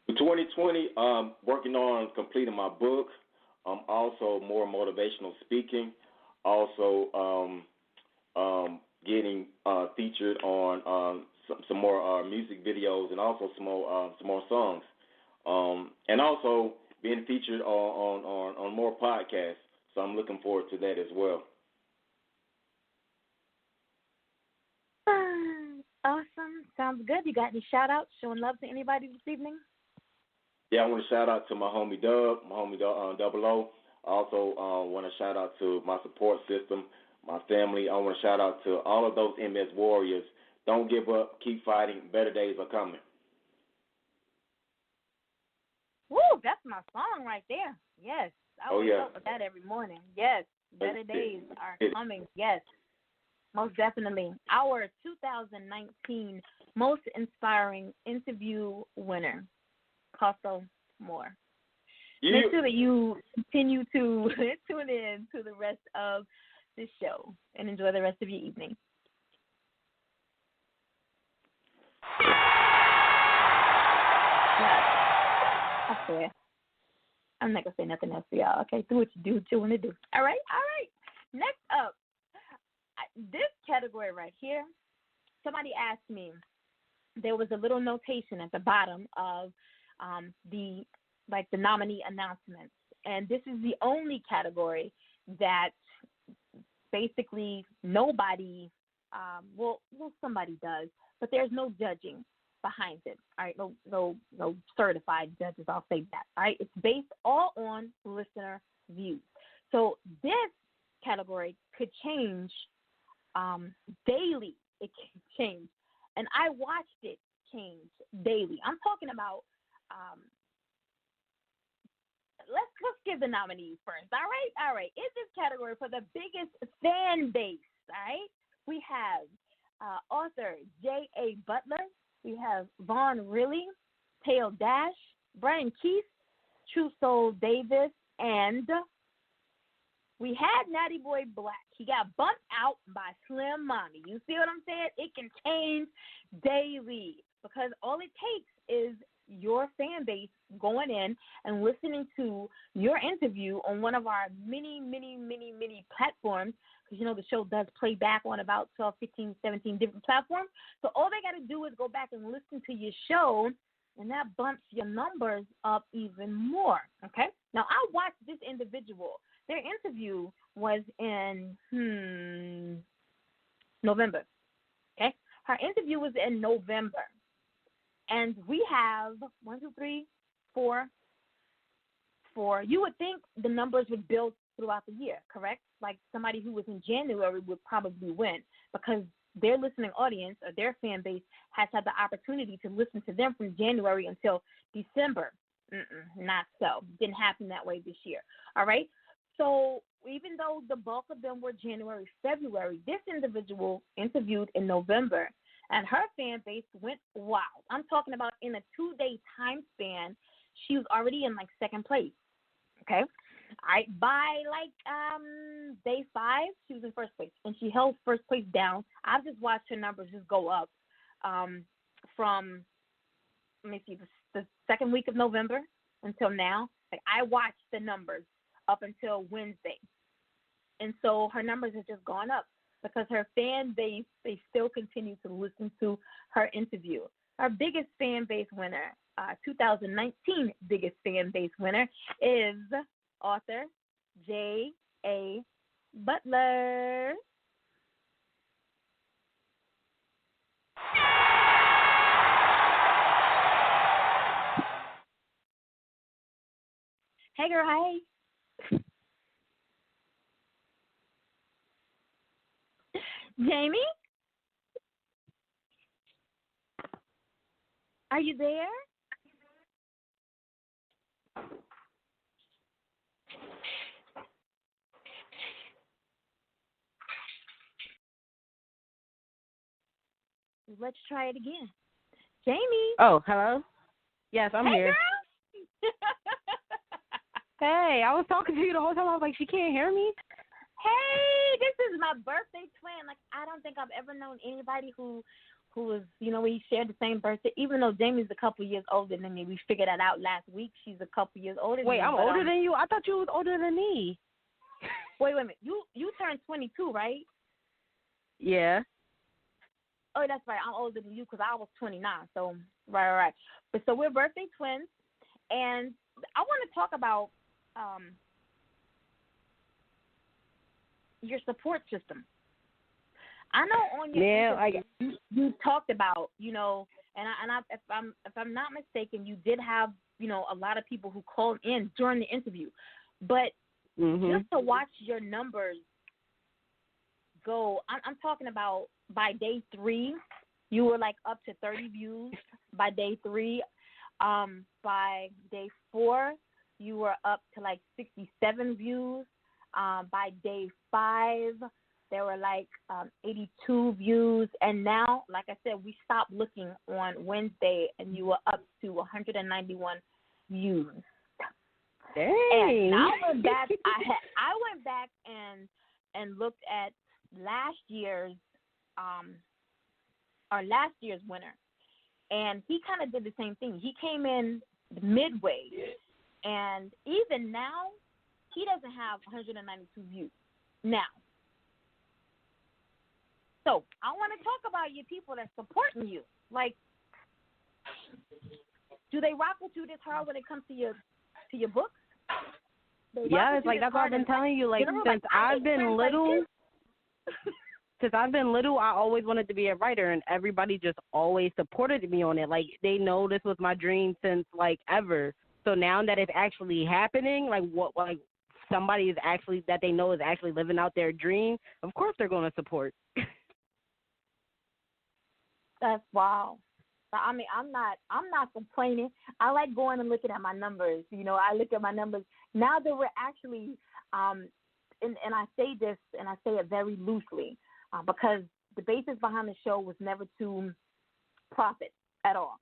For 2020, working on completing my book, also more motivational speaking, also getting featured on some more music videos, and also some more songs, and also being featured on more podcasts. So I'm looking forward to that as well. Awesome. Sounds good. You got any shout-outs, showing love to anybody this evening? Yeah, I want to shout out to my homie Dub, Double O. I also want to shout out to my support system, my family. I want to shout out to all of those MS warriors. Don't give up. Keep fighting. Better days are coming. Woo, that's my song right there. Yes. I wake up with that every morning. Yes. Better days are coming. Yes. Most definitely. Our 2019 Most Inspiring Interview winner, Costo Moore. Make sure that you continue to tune in to the rest of the show and enjoy the rest of your evening. I swear. I'm not going to say nothing else for y'all. Okay, do what you want to do. All right. Next up, this category right here, somebody asked me, there was a little notation at the bottom of the nominee announcements. And this is the only category that basically nobody, somebody does, but there's no judging behind it. All right, no certified judges, I'll say that. All right, it's based all on listener views. So this category could change daily. It can change. And I watched it change daily. I'm talking about let's give the nominees first. All right. In this category for the biggest fan base, all right, we have author J.A. Butler, we have Vaughn Riley, Tail Dash, Brian Keith, True Soul Davis, and we had Natty Boy Black. He got bumped out by Slim Mommy. You see what I'm saying? It can change daily because all it takes is your fan base going in and listening to your interview on one of our many platforms, because, you know, the show does play back on about 12, 15, 17 different platforms. So all they got to do is go back and listen to your show, and that bumps your numbers up even more, okay? Now, I watched this individual. Their interview was in November, okay? Her interview was in November. And we have 1, 2, 3, 4. You would think the numbers would build throughout the year, correct? Like somebody who was in January would probably win because their listening audience or their fan base has had the opportunity to listen to them from January until December. Not so. Didn't happen that way this year. All right? So even though the bulk of them were January, February, this individual interviewed in November, and her fan base went wild. I'm talking about in a 2-day time span, she was already in, like, second place, okay? All right, by, day 5, she was in first place, and she held first place down. I've just watched her numbers just go up from, let me see, the second week of November until now. Like, I watched the numbers up until Wednesday, and so her numbers have just gone up, because her fan base, they still continue to listen to her interview. Our biggest fan base winner, 2019 biggest fan base winner, is author J.A. Butler. Hey, girl, hi. Jamie? Are you there? Let's try it again. Jamie? Oh, hello? Yes, I'm here. Girl? Hey, I was talking to you the whole time. I was like, she can't hear me? Hey, this is my birthday twin. Like, I don't think I've ever known anybody who was, we shared the same birthday. Even though Jamie's a couple years older than me, we figured that out last week. She's a couple years older than me. Wait, I'm older than you? I thought you was older than me. Wait a minute. You turned 22, right? Yeah. Oh, that's right. I'm older than you because I was 29. So, right. But so we're birthday twins, and I want to talk about your support system. I know on your interview, you talked about, and if I'm not mistaken, you did have, a lot of people who called in during the interview. But just to watch your numbers go. I'm talking about by day 3, you were like up to 30 views. By day 3, by day 4, you were up to like 67 views. By day 5, there were like 82 views. And now, like I said, we stopped looking on Wednesday, and you were up to 191 views. Dang. And I went back. I went back and looked at last year's winner, and he kind of did the same thing. He came in midway, and even now, he doesn't have 192 views now. So I want to talk about your people that's supporting you. Like, do they rock with you this hard when it comes to your books? Yeah, it's like that's what I've been telling you. Like, since I've been little, I always wanted to be a writer, and everybody just always supported me on it. Like, they know this was my dream since like ever. So now that it's actually happening, like somebody is actually that they know is actually living out their dream, of course they're going to support. That's wow. I mean, I'm not complaining. I like going and looking at my numbers. You know, I look at my numbers now that we're actually, and I say this and I say it very loosely, because the basis behind the show was never to profit at all,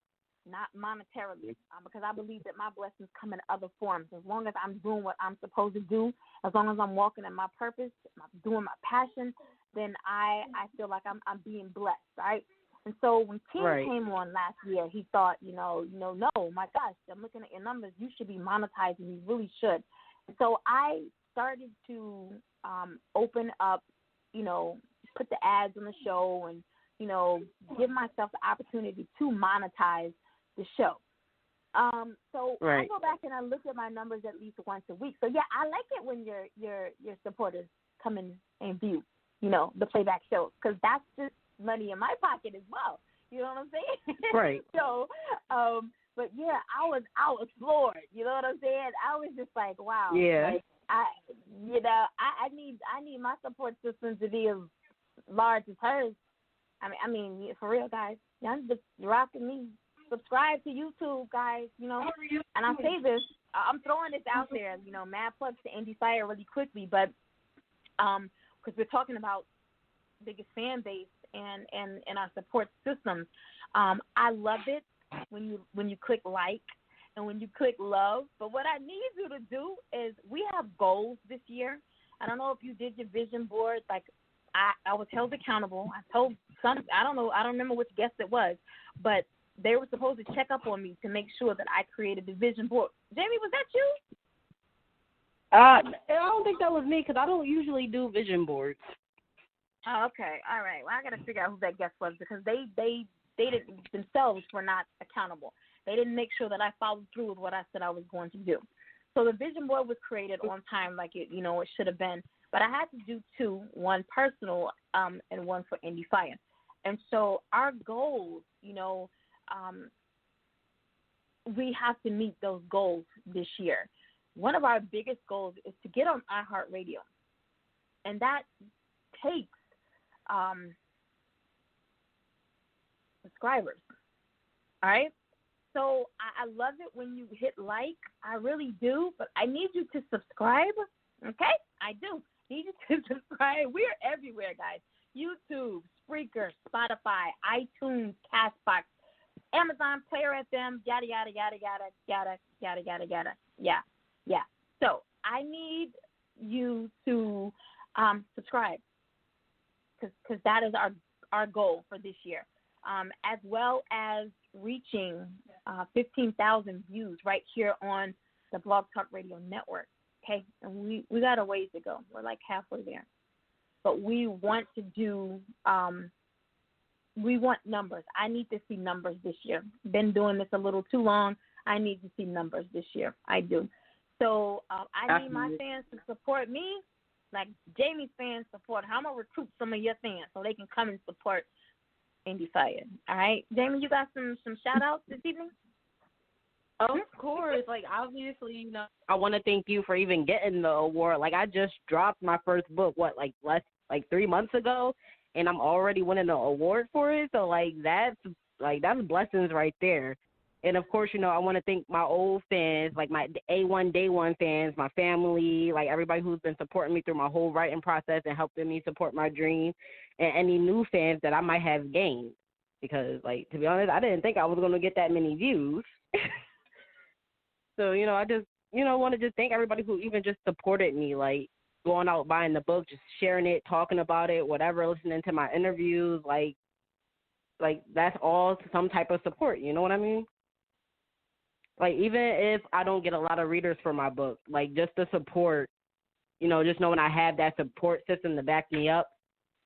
not monetarily, because I believe that my blessings come in other forms. As long as I'm doing what I'm supposed to do, as long as I'm walking in my purpose, I'm doing my passion, then I feel like I'm being blessed, right? And so when King came on last year, he thought, no, my gosh, I'm looking at your numbers. You should be monetizing. You really should. And so I started to open up, put the ads on the show and, give myself the opportunity to monetize the show. So I go back and I look at my numbers at least once a week. So, yeah, I like it when your supporters come in and view, the playback shows, because that's just money in my pocket as well. You know what I'm saying? Right. So, but yeah, I was floored. You know what I'm saying? I was just like, wow. Yeah. Like, I need my support system to be as large as hers. I mean, for real, guys. Y'all just rocking me. Subscribe to YouTube, guys. And I say this, I'm throwing this out there. Mad plugs to Endie Fiya really quickly, but because we're talking about biggest fan base and our support systems. I love it when you click like and when you click love. But what I need you to do is, we have goals this year. I don't know if you did your vision board. Like, I was held accountable. I told I don't remember which guest it was, but they were supposed to check up on me to make sure that I created the vision board. Jamie, was that you? I don't think that was me, because I don't usually do vision boards. Oh, okay. All right. Well, I got to figure out who that guest was, because they didn't, themselves were not accountable. They didn't make sure that I followed through with what I said I was going to do. So the vision board was created on time, like it should have been. But I had to do 2, one personal and one for Endie Fiya. And so our goals, we have to meet those goals this year. One of our biggest goals is to get on iHeartRadio. And that takes subscribers. All right? So I love it when you hit like. I really do. But I need you to subscribe. Okay? I do. Need you to subscribe. We're everywhere, guys. YouTube, Spreaker, Spotify, iTunes, Castbox, Amazon, Player FM, yada, yada, yada, yada, yada, yada, yada, yada. Yeah. So I need you to subscribe, because that is our goal for this year, as well as reaching 15,000 views right here on the Blog Talk Radio Network. Okay, and we got a ways to go. We're like halfway there, but we want to do. We want numbers. I need to see numbers this year. Been doing this a little too long. I need to see numbers this year. I do. So I need my fans to support me, like Jamie's fans support her. I'm gonna recruit some of your fans so they can come and support Endie Fiya. All right, Jamie, you got some shout outs this evening? Of course. Like, obviously, I want to thank you for even getting the award. Like, I just dropped my first book, like 3 months ago, and I'm already winning an award for it. So that's blessings right there. And of course, I want to thank my old fans, like my A1 Day One fans, my family, like everybody who's been supporting me through my whole writing process and helping me support my dream, and any new fans that I might have gained. Because, to be honest, I didn't think I was going to get that many views. So, I just, want to just thank everybody who even just supported me, going out, buying the book, just sharing it, talking about it, whatever, listening to my interviews, that's all some type of support, you know what I mean? Even if I don't get a lot of readers for my book, just the support, just knowing I have that support system to back me up,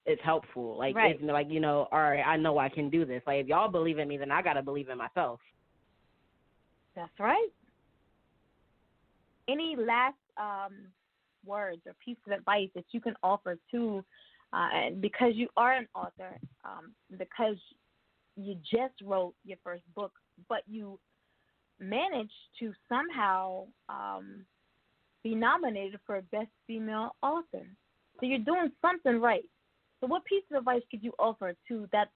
it's helpful. Right. It's all right, I know I can do this. If y'all believe in me, then I got to believe in myself. That's right. Any last words or pieces of advice that you can offer to, because you are an author, because you just wrote your first book, but you managed to somehow be nominated for Best Female Author. So you're doing something right. So what piece of advice could you offer to that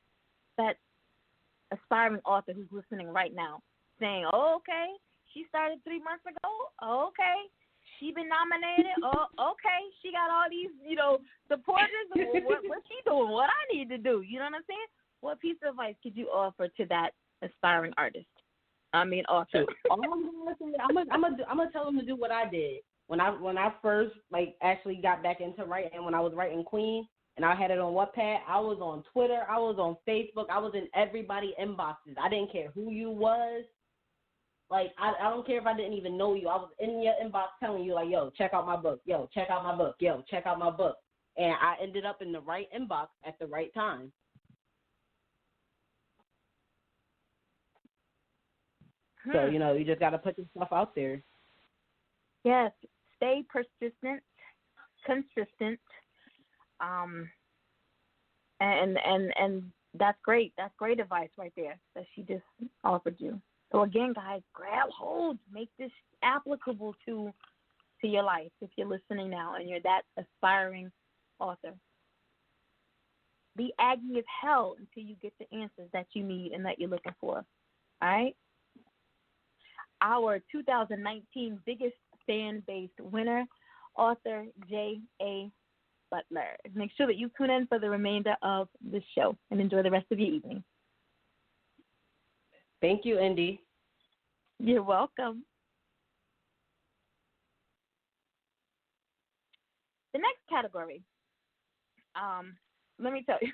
aspiring author who's listening right now, saying, "Oh, okay, she started 3 months ago. Oh, okay, she been nominated. Oh, okay, she got all these, supporters. What's she doing? What I need to do? You know what I'm saying? What piece of advice could you offer to that aspiring author? All I'm gonna tell them to do what I did when I first actually got back into writing. When I was writing Queen and I had it on Wattpad, I was on Twitter, I was on Facebook, I was in everybody's inboxes. I didn't care who you was. I don't care if I didn't even know you. I was in your inbox telling you yo, check out my book. Yo, check out my book. Yo, check out my book. And I ended up in the right inbox at the right time. So, you just got to put yourself out there. Yes. Stay persistent, consistent. And that's great. That's great advice right there that she just offered you. So, again, guys, grab hold. Make this applicable to your life if you're listening now and you're that aspiring author. Be aggy as hell until you get the answers that you need and that you're looking for. All right? Our 2019 biggest fan-based winner, author J.A. Butler. Make sure that you tune in for the remainder of the show and enjoy the rest of your evening. Thank you, Endie. You're welcome. The next category, let me tell you,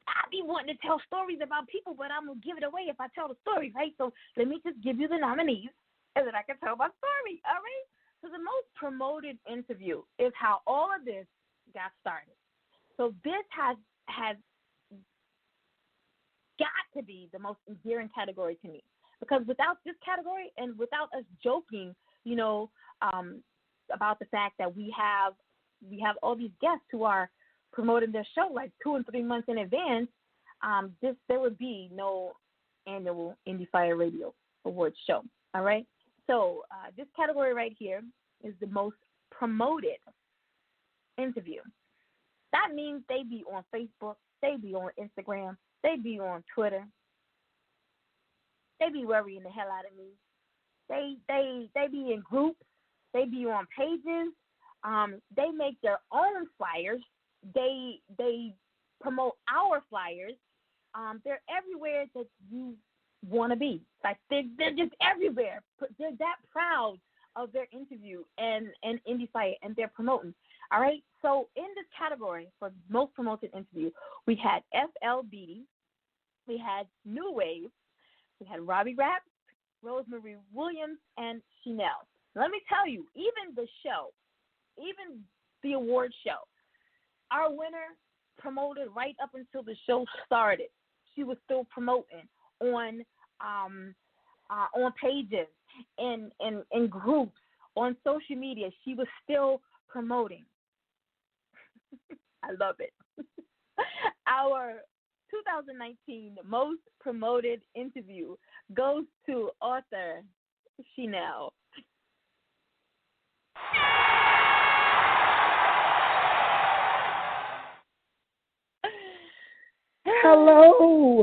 I be wanting to tell stories about people, but I'm going to give it away if I tell the story, right? So let me just give you the nominees, and then I can tell my story, all right? So the most promoted interview is how all of this got started. So this has got to be the most endearing category to me, because without this category and without us joking, about the fact that we have all these guests who are promoting their show 2 and 3 months in advance, there would be no annual Endie Fiya Radio Awards Show. All right. So this category right here is the most promoted interview. That means they be on Facebook, they be on Instagram, they be on Twitter, they be worrying the hell out of me. They be in groups, they be on pages, they make their own flyers. They promote our flyers. They're everywhere that you want to be. They're just everywhere. They're that proud of their interview and Endie Fiya, and they're promoting. All right. So in this category for most promoted interview, we had FLB, we had New Wave, we had Robbie Rapp, Rosemary Williams, and Chanel. Let me tell you, even the award show, our winner promoted right up until the show started. She was still promoting on pages, in groups, on social media. She was still promoting. I love it. Our 2019 most promoted interview goes to author Chanel. Hello.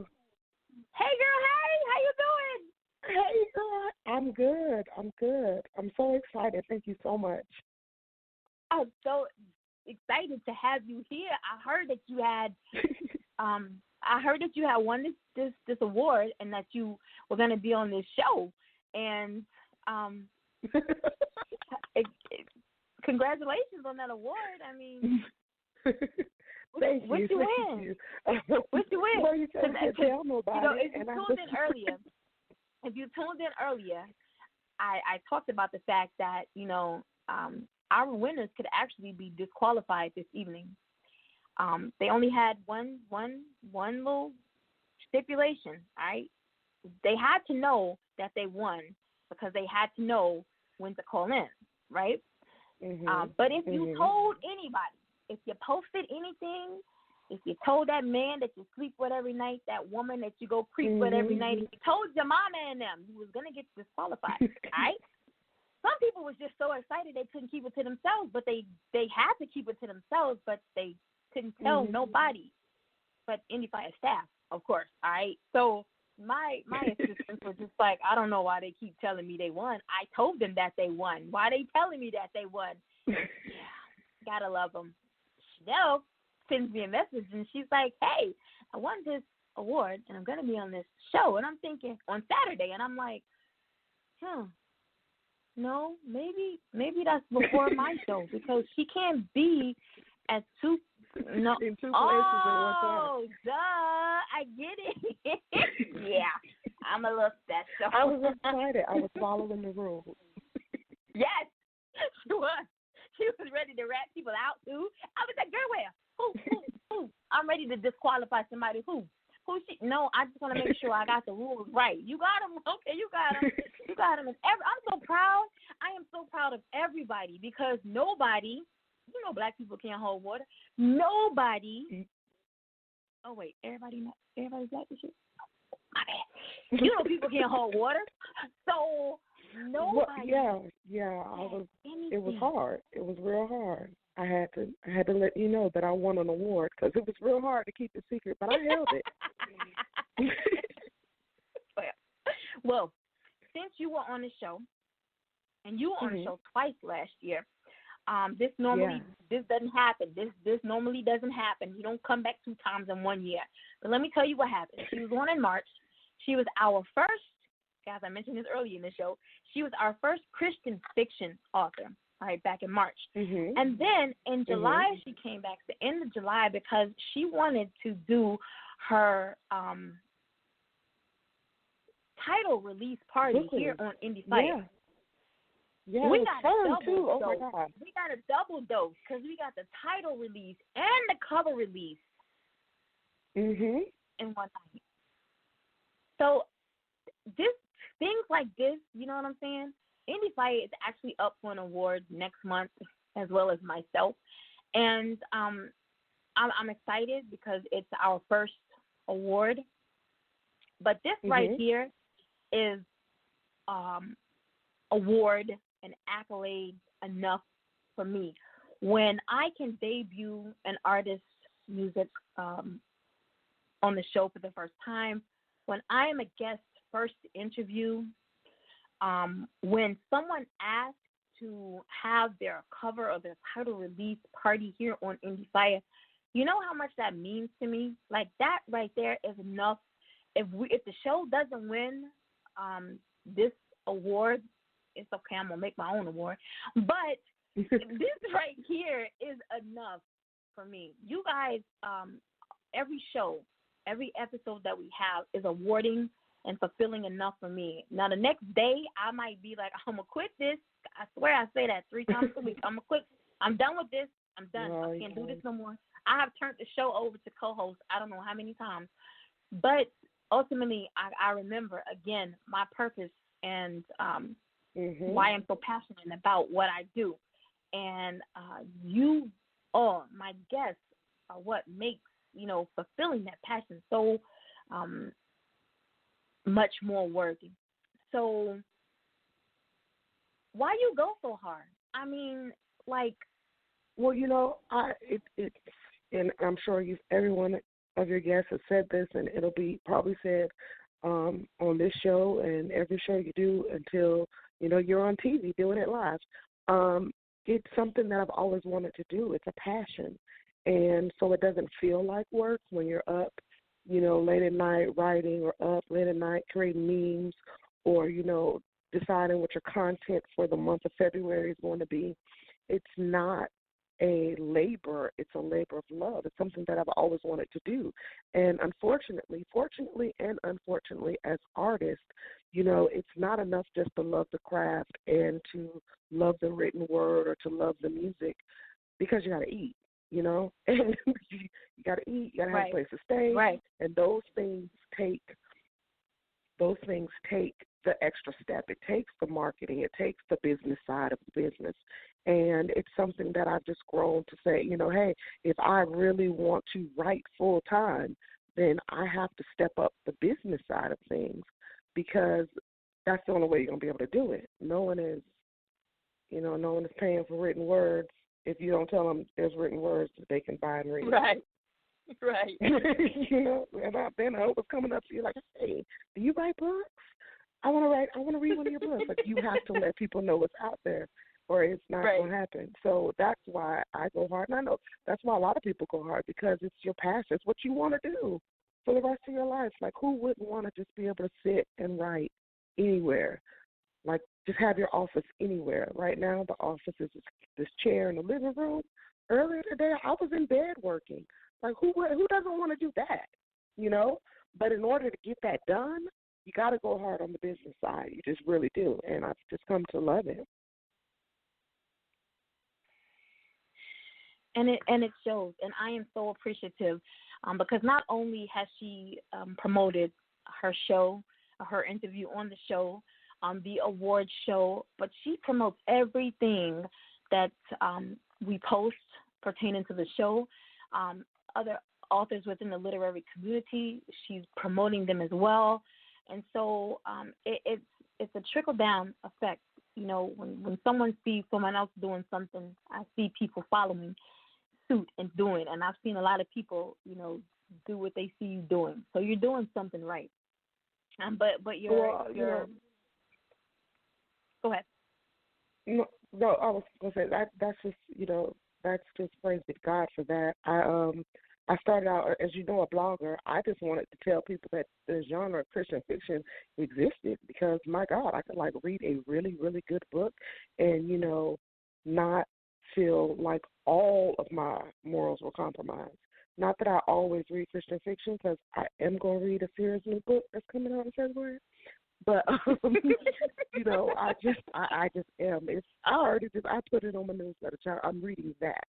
Hey, girl. Hey, how you doing? Hey, girl. I'm good. I'm so excited. Thank you so much. I'm so excited to have you here. I heard that you had, won this award and that you were going to be on this show. And congratulations on that award. I mean, Thank what you. you win? What you win? Well, you can't tell me about it. If you tuned in earlier, I talked about the fact that our winners could actually be disqualified this evening. They only had one little stipulation. All right, they had to know that they won because they had to know when to call in, right? But if you told anybody, if you posted anything, if you told that man that you sleep with every night, that woman that you go creep with every night, if you told your mama and them, you was going to get disqualified, all right? Some people was just so excited they couldn't keep it to themselves, but they had to keep it to themselves, but they couldn't tell nobody but Endie Fiya staff, of course, all right? So my assistants were just like, I don't know why they keep telling me they won. I told them that they won. Why are they telling me that they won? Yeah, gotta love them. Chanel sends me a message, and she's like, hey, I won this award, and I'm going to be on this show. And I'm thinking, on Saturday, and I'm like, no, maybe that's before my show, because she can't be at in two places at one time. Oh, duh, I get it. Yeah, I'm a little special. I was excited. I was following the rules. Yes, she was. She was ready to rat people out, too. I was like, girl, where? Who? I'm ready to disqualify somebody. Who she? No, I just want to make sure I got the rules right. You got them? Okay, you got them. You got them. I'm so proud. I am so proud of everybody because nobody, black people can't hold water. Nobody. Oh, wait, everybody's black and shit? My bad. People can't hold water. So nobody. Well, yeah. It was hard. It was real hard. I had to let you know that I won an award because it was real hard to keep it secret, but I held it. Well, since you were on the show, and you were on the show twice last year, this doesn't happen. This normally doesn't happen. You don't come back 2 times in 1 year. But let me tell you what happened. She was on in March. She was our first, guys, I mentioned this earlier in the show, she was our first Christian fiction author, all right, back in March. And then in July, she came back, the end of July, because she wanted to do her title release party here on Endie Fiya. Yeah, we got fun too. Oh my God. We got a double dose because we got the title release and the cover release in one night. So things like this, you know what I'm saying? Endie Fiya is actually up for an award next month, as well as myself, and I'm excited because it's our first award. But this right here is award and accolade enough for me. When I can debut an artist's music on the show for the first time, when I am a guest first interview, when someone asks to have their cover or their title release party here on Endie Fiya, you know how much that means to me? Like, that right there is enough. If the show doesn't win this award, it's okay, I'm going to make my own award. But this right here is enough for me. You guys, every show, every episode that we have is awarding and fulfilling enough for me. Now, the next day, I might be like, I'm going to quit this. I swear I say that 3 times a week. I'm going to quit. I'm done with this. I'm done. I can't do this no more. I have turned the show over to co-host I don't know how many times. But ultimately, I remember, again, my purpose and why I'm so passionate about what I do. And you all, my guests, are what makes, fulfilling that passion so much more worthy. So why you go so hard? I mean, like, well, and I'm sure everyone of your guests has said this, and it'll be probably said on this show and every show you do until, you're on TV doing it live. It's something that I've always wanted to do. It's a passion. And so it doesn't feel like work when you're up, late at night writing, or up late at night creating memes, or, deciding what your content for the month of February is going to be. It's not a labor. It's a labor of love. It's something that I've always wanted to do. And fortunately and unfortunately, as artists, it's not enough just to love the craft and to love the written word or to love the music, because you got to eat, and you got to eat, you got to have a place to stay. Right. And those things take the extra step. It takes the marketing. It takes the business side of the business. And it's something that I've just grown to say, hey, if I really want to write full time, then I have to step up the business side of things, because that's the only way you're going to be able to do it. No one is paying for written words if you don't tell them there's written words that they can buy and read. Right. And then I hope it's coming up to you like, hey, do you write books? I want to read one of your books. Like, you have to let people know what's out there, or it's not going to happen. So that's why I go hard. And I know that's why a lot of people go hard, because it's your passion. It's what you want to do for the rest of your life. Like, who wouldn't want to just be able to sit and write anywhere? Like, just have your office anywhere. Right now, the office is this chair in the living room. Earlier today, I was in bed working. Like, who doesn't want to do that, But in order to get that done, you got to go hard on the business side. You just really do. And I've just come to love it. And it shows. And I am so appreciative because not only has she promoted her show, her interview on the show, the award show, but she promotes everything that we post pertaining to the show. Other authors within the literary community, she's promoting them as well. And so it's a trickle-down effect. When someone sees someone else doing something, I see people following suit and doing. And I've seen a lot of people, do what they see you doing. So you're doing something right. But you're go ahead. No, I was going to say that's just praise to God for that. I started out, as you know, a blogger. I just wanted to tell people that the genre of Christian fiction existed, because, my God, I could, read a really, really good book and, not feel like all of my morals were compromised. Not that I always read Christian fiction, because I am going to read a serious new book that's coming out in February. But I just am. I put it on my newsletter. I'm reading that.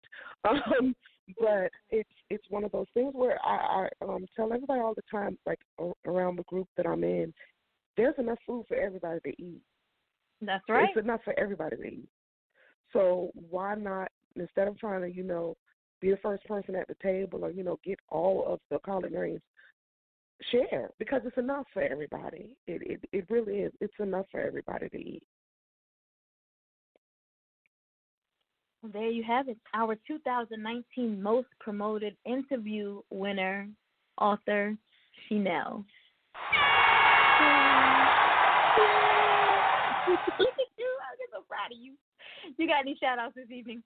But it's one of those things where I tell everybody all the time, like around the group that I'm in, there's enough food for everybody to eat. That's right. It's enough for everybody to eat. So why not, instead of trying to be the first person at the table, or get all of the collard greens, share, because it's enough for everybody. It really is. It's enough for everybody to eat. Well, there you have it. Our 2019 most promoted interview winner, author Chanel. Look at you. I'm so proud of you. You got any shout outs this evening?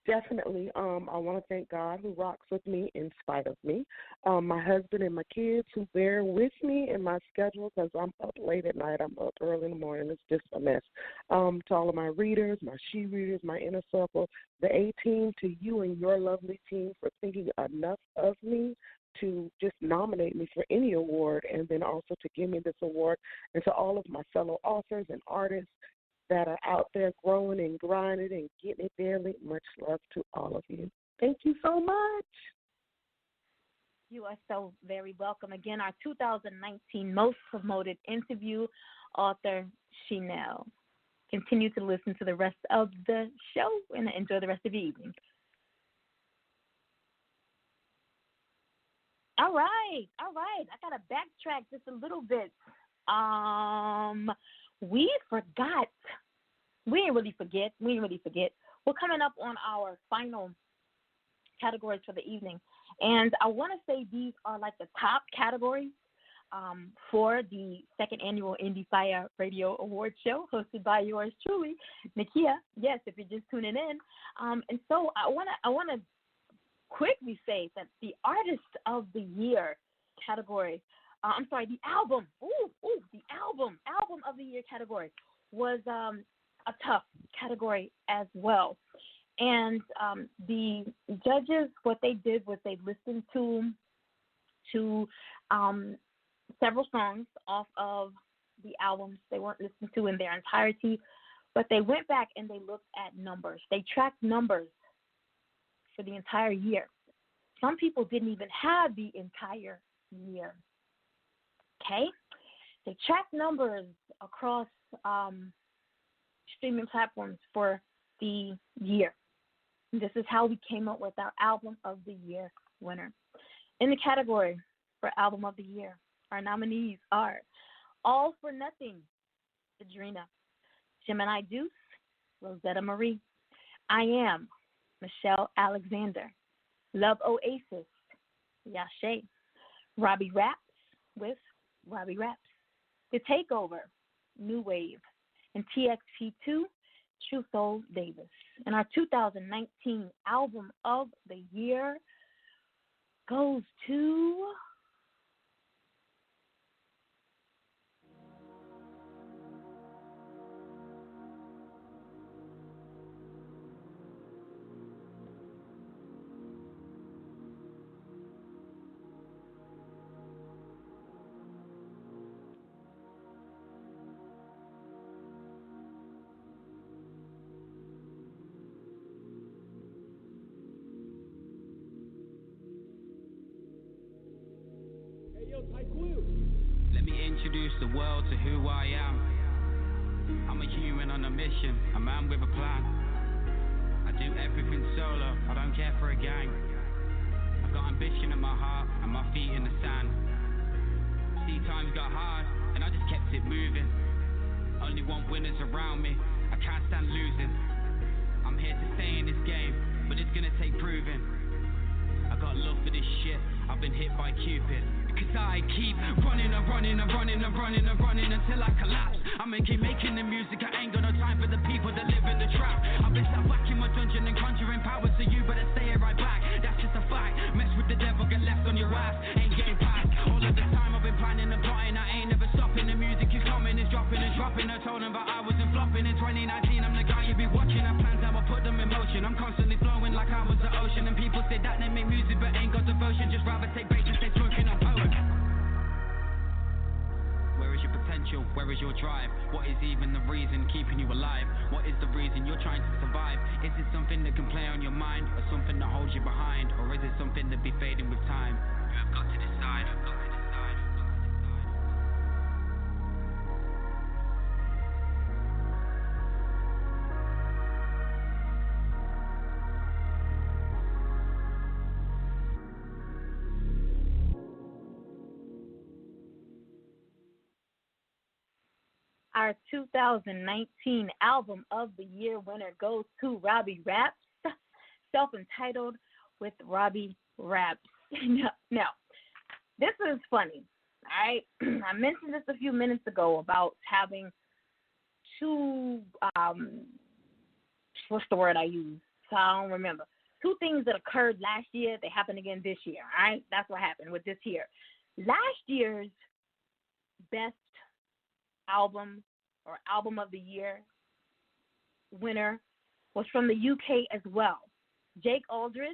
Definitely. I want to thank God, who rocks with me in spite of me. My husband and my kids, who bear with me in my schedule, because I'm up late at night. I'm up early in the morning. It's just a mess. To all of my readers, my she readers, my inner circle, the A-team, to you and your lovely team for thinking enough of me to just nominate me for any award, and then also to give me this award. And to all of my fellow authors and artists that are out there growing and grinding and getting it daily, much love to all of you. Thank you so much. You are so very welcome. Again, our 2019 most promoted interview, author Chanel. Continue to listen to the rest of the show and enjoy the rest of the evening. All right. I got to backtrack just a little bit. We forgot. We didn't really forget. We're coming up on our final categories for the evening. And I want to say these are like the top categories for the second annual Endie Fiya Radio Awards Show, hosted by yours truly, Nakia. Yes, if you're just tuning in. And so I want to quickly say that the Artist of the Year category, the album, the album of the year category was a tough category as well. And the judges, what they did was they listened to several songs off of the albums. They weren't listened to in their entirety, but they went back and they looked at numbers. They tracked numbers for the entire year. Some people didn't even have the entire year. Okay? They tracked numbers across streaming platforms for the year. And this is how we came up with our Album of the Year winner. In the category for Album of the Year, our nominees are All for Nothing, Adrena, Gemini Deuce, Rosetta Marie, I Am, Michelle Alexander, Love Oasis, Yashay, Robbie Raps with Robbie Raps, The Takeover, New Wave, and TXP2, True Soul Davis. And our 2019 Album of the Year goes to Let me introduce the world to who I am. I'm a human on a mission, a man with a plan. I do everything solo, I don't care for a gang. I've got ambition in my heart and my feet in the sand. See, times got hard and I just kept it moving. Only want winners around me, I can't stand losing. I'm here to stay in this game, but it's gonna take proving. I got love for this shit, I've been hit by Cupid. Cause I keep running and running and running and running and running until I collapse. I'm keep making the music, I ain't got no time for the people that live in the trap. I've been sat back in my dungeon and conjuring powers, so you better stay right back. That's just a fact, mess with the devil, get left on your ass. Ain't getting past, all of the time I've been planning and plotting. I ain't never stopping, the music is coming, it's dropping and dropping. I told them but I wasn't flopping. In 2019 I'm the guy you be watching, I plans how I put them in motion. I'm constantly flowing like I was the ocean. And people say that they make music but ain't got devotion. Just rather take bait and stay smoking on poet. Where is your potential? Where is your drive? What is even the reason keeping you alive? What is the reason you're trying to survive? Is it something that can play on your mind, or something that holds you behind, or is it something that be fading with time? You have got to decide. Our 2019 Album of the Year winner goes to Robbie Raps, self-entitled with Robbie Raps. Now, this is funny, all right? I mentioned this a few minutes ago about having two, what's the word I use? So I don't remember. Two things that occurred last year, they happened again this year, all right? That's what happened with this year. Last year's best album or Album of the Year winner was from the UK as well. Jake Aldridge,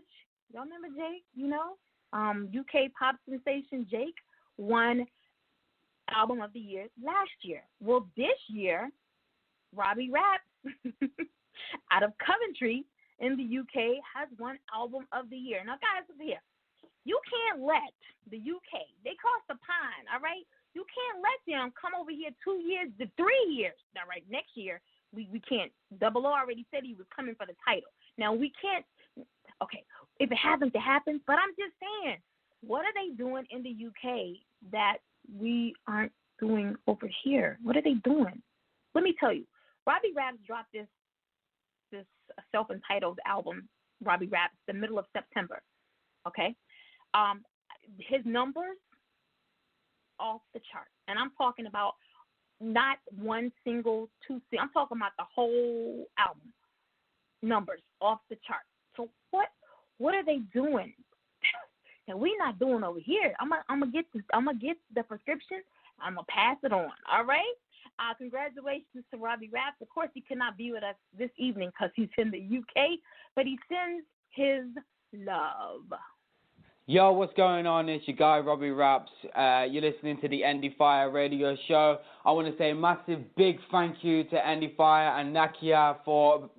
y'all remember Jake? You know, UK pop sensation Jake won Album of the Year last year. Well, this year, Robbie Raps out of Coventry in the UK has won Album of the Year. Now, guys, look here. You can't let the UK, they cross the pond, all right? You can't let them come over here 2 years to 3 years. All right, next year, we can't. Double O already said he was coming for the title. Now, we can't. Okay, if it happens, it happens. But I'm just saying, what are they doing in the UK that we aren't doing over here? What are they doing? Let me tell you. Robbie Raps dropped this self-entitled album Robbie Raps, the middle of September. Okay, his numbers off the chart, and I'm talking about not one single, I'm talking about the whole album numbers off the chart. So what are they doing that we not doing over here? I'm gonna get the prescription. I'm gonna pass it on. All right. Congratulations to Robbie Raps. Of course, he could not be with us this evening because he's in the UK, but he sends his love. Yo, what's going on? It's your guy, Robbie Raps. You're listening to the Endie Fiya Radio Show. I want to say a massive big thank you to Endie Fiya and Nakia for,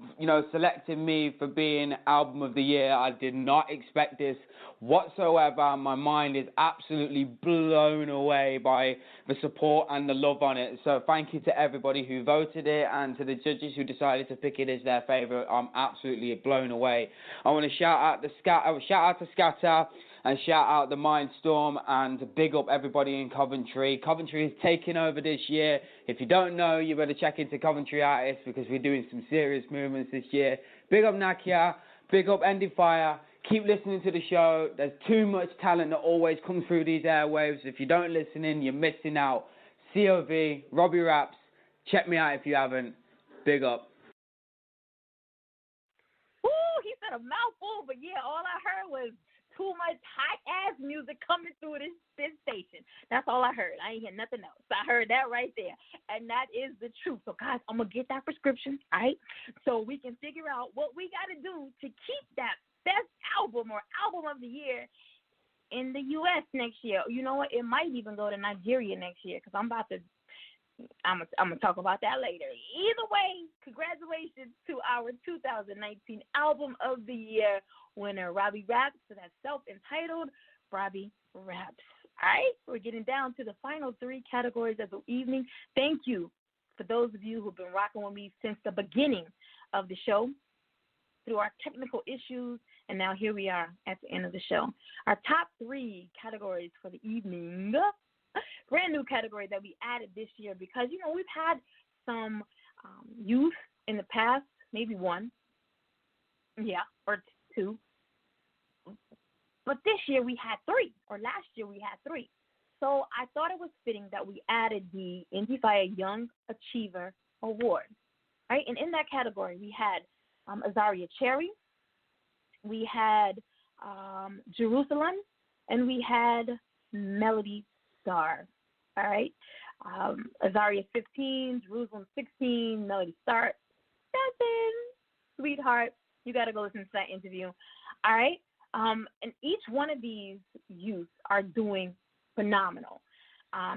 selecting me for being Album of the Year. I did not expect this whatsoever. My mind is absolutely blown away by the support and the love on it. So thank you to everybody who voted it and to the judges who decided to pick it as their favorite. I'm absolutely blown away. I want to shout out to Scatter. And shout out the Mindstorm and big up everybody in Coventry. Coventry is taking over this year. If you don't know, you better check into Coventry Artists because we're doing some serious movements this year. Big up Nakia, big up Endie Fiya. Keep listening to the show. There's too much talent that always comes through these airwaves. If you don't listen in, you're missing out. COV, Robbie Raps. Check me out if you haven't. Big up. Ooh, he said a mouthful, but yeah, all I heard was too much hot-ass music coming through this station. That's all I heard. I ain't hear nothing else. I heard that right there. And that is the truth. So, guys, I'm going to get that prescription, all right, so we can figure out what we got to do to keep that best album or album of the year in the U.S. next year. You know what? It might even go to Nigeria next year because I'm going to talk about that later. Either way, congratulations to our 2019 Album of the Year winner, Robbie Raps, for that self-entitled Robbie Raps. All right, we're getting down to the final three categories of the evening. Thank you for those of you who've been rocking with me since the beginning of the show through our technical issues, and now here we are at the end of the show. Our top three categories for the evening, brand new category that we added this year because, we've had some youth in the past, maybe one, or two. But this year we had three, or last year we had three. So I thought it was fitting that we added the Endie Fiya Young Achiever Award. Right? And in that category we had Azaria Cherry, we had Jerusalem, and we had Melody Star. All right? Azaria 15, Jerusalem 16, Melody Star 7. Sweetheart, you got to go listen to that interview. All right? And each one of these youth are doing phenomenal.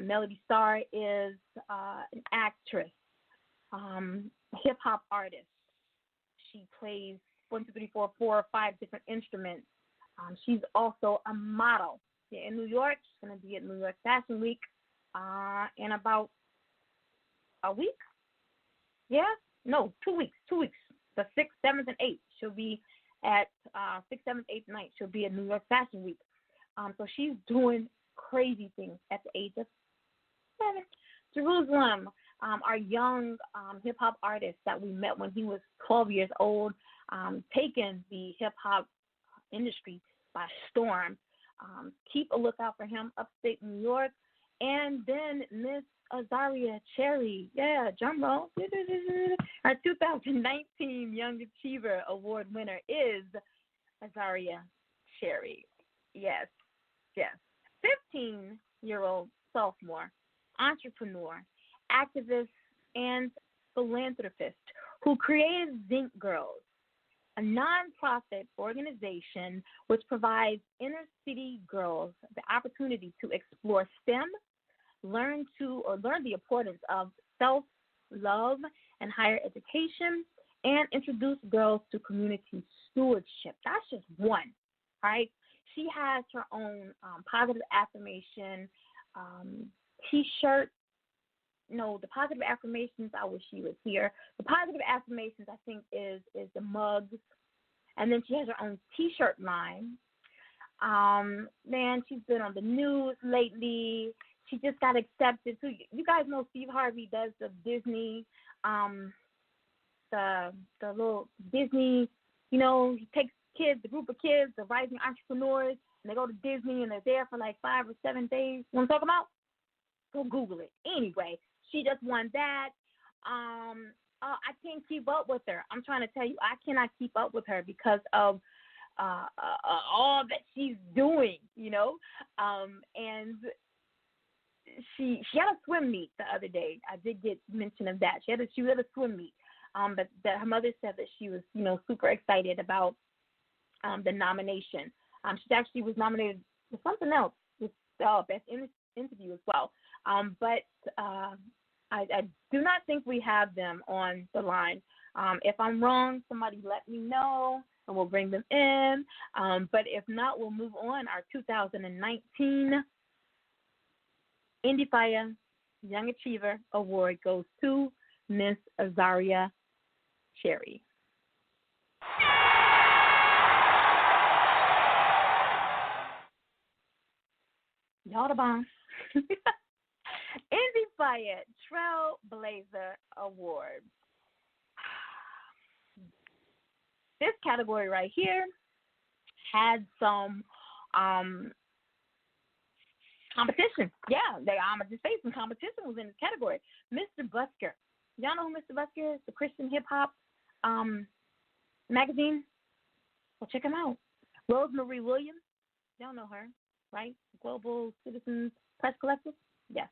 Melody Star is an actress, hip-hop artist. She plays 4 or 5 different instruments. She's also a model. In New York. She's going to be at New York Fashion Week in about a week. 2 weeks. 2 weeks. The 6th, 7th, and 8th. She'll be at 6th, 7th, 8th, 9th. She'll be at New York Fashion Week. So she's doing crazy things at the age of 7. Jerusalem, our young hip-hop artist that we met when he was 12 years old, taking the hip-hop industry by storm. Keep a lookout for him upstate New York. And then Miss Azaria Cherry. Drum roll. Our 2019 Young Achiever Award winner is Azaria Cherry. Yes. 15-year-old sophomore, entrepreneur, activist, and philanthropist who created Zinc Girls, a nonprofit organization which provides inner-city girls the opportunity to explore STEM, learn the importance of self-love and higher education, and introduce girls to community stewardship. That's just one, right? She has her own positive affirmation T-shirt. No, the positive affirmations, I wish she was here. The positive affirmations, I think, is the mugs. And then she has her own T-shirt line. Man, she's been on the news lately. She just got accepted. So you guys know Steve Harvey does the Disney, the little Disney, he takes kids, the group of kids, the rising entrepreneurs, and they go to Disney and they're there for like 5 or 7 days. You know what I'm talking about? Go Google it. Anyway, she just won that. I can't keep up with her. I'm trying to tell you, I cannot keep up with her because of all that she's doing, you know. And she had a swim meet the other day. I did get mention of that. She was at a swim meet. But her mother said that she was, you know, super excited about the nomination. She actually was nominated for something else, with Best Interview as well. But I do not think we have them on the line. If I'm wrong, somebody let me know, and we'll bring them in. But if not, we'll move on. Our 2019 Endie Fiya Young Achiever Award goes to Miss Azaria Cherry. Y'all the bomb. Endie Fiya Trailblazer Award. This category right here had some competition. Yeah, just say some competition was in this category. Mr. Busker. Y'all know who Mr. Busker is? The Christian hip hop magazine. Well, check him out. Rosemary Williams. Y'all know her, right? Global Citizens Press Collective. Yes.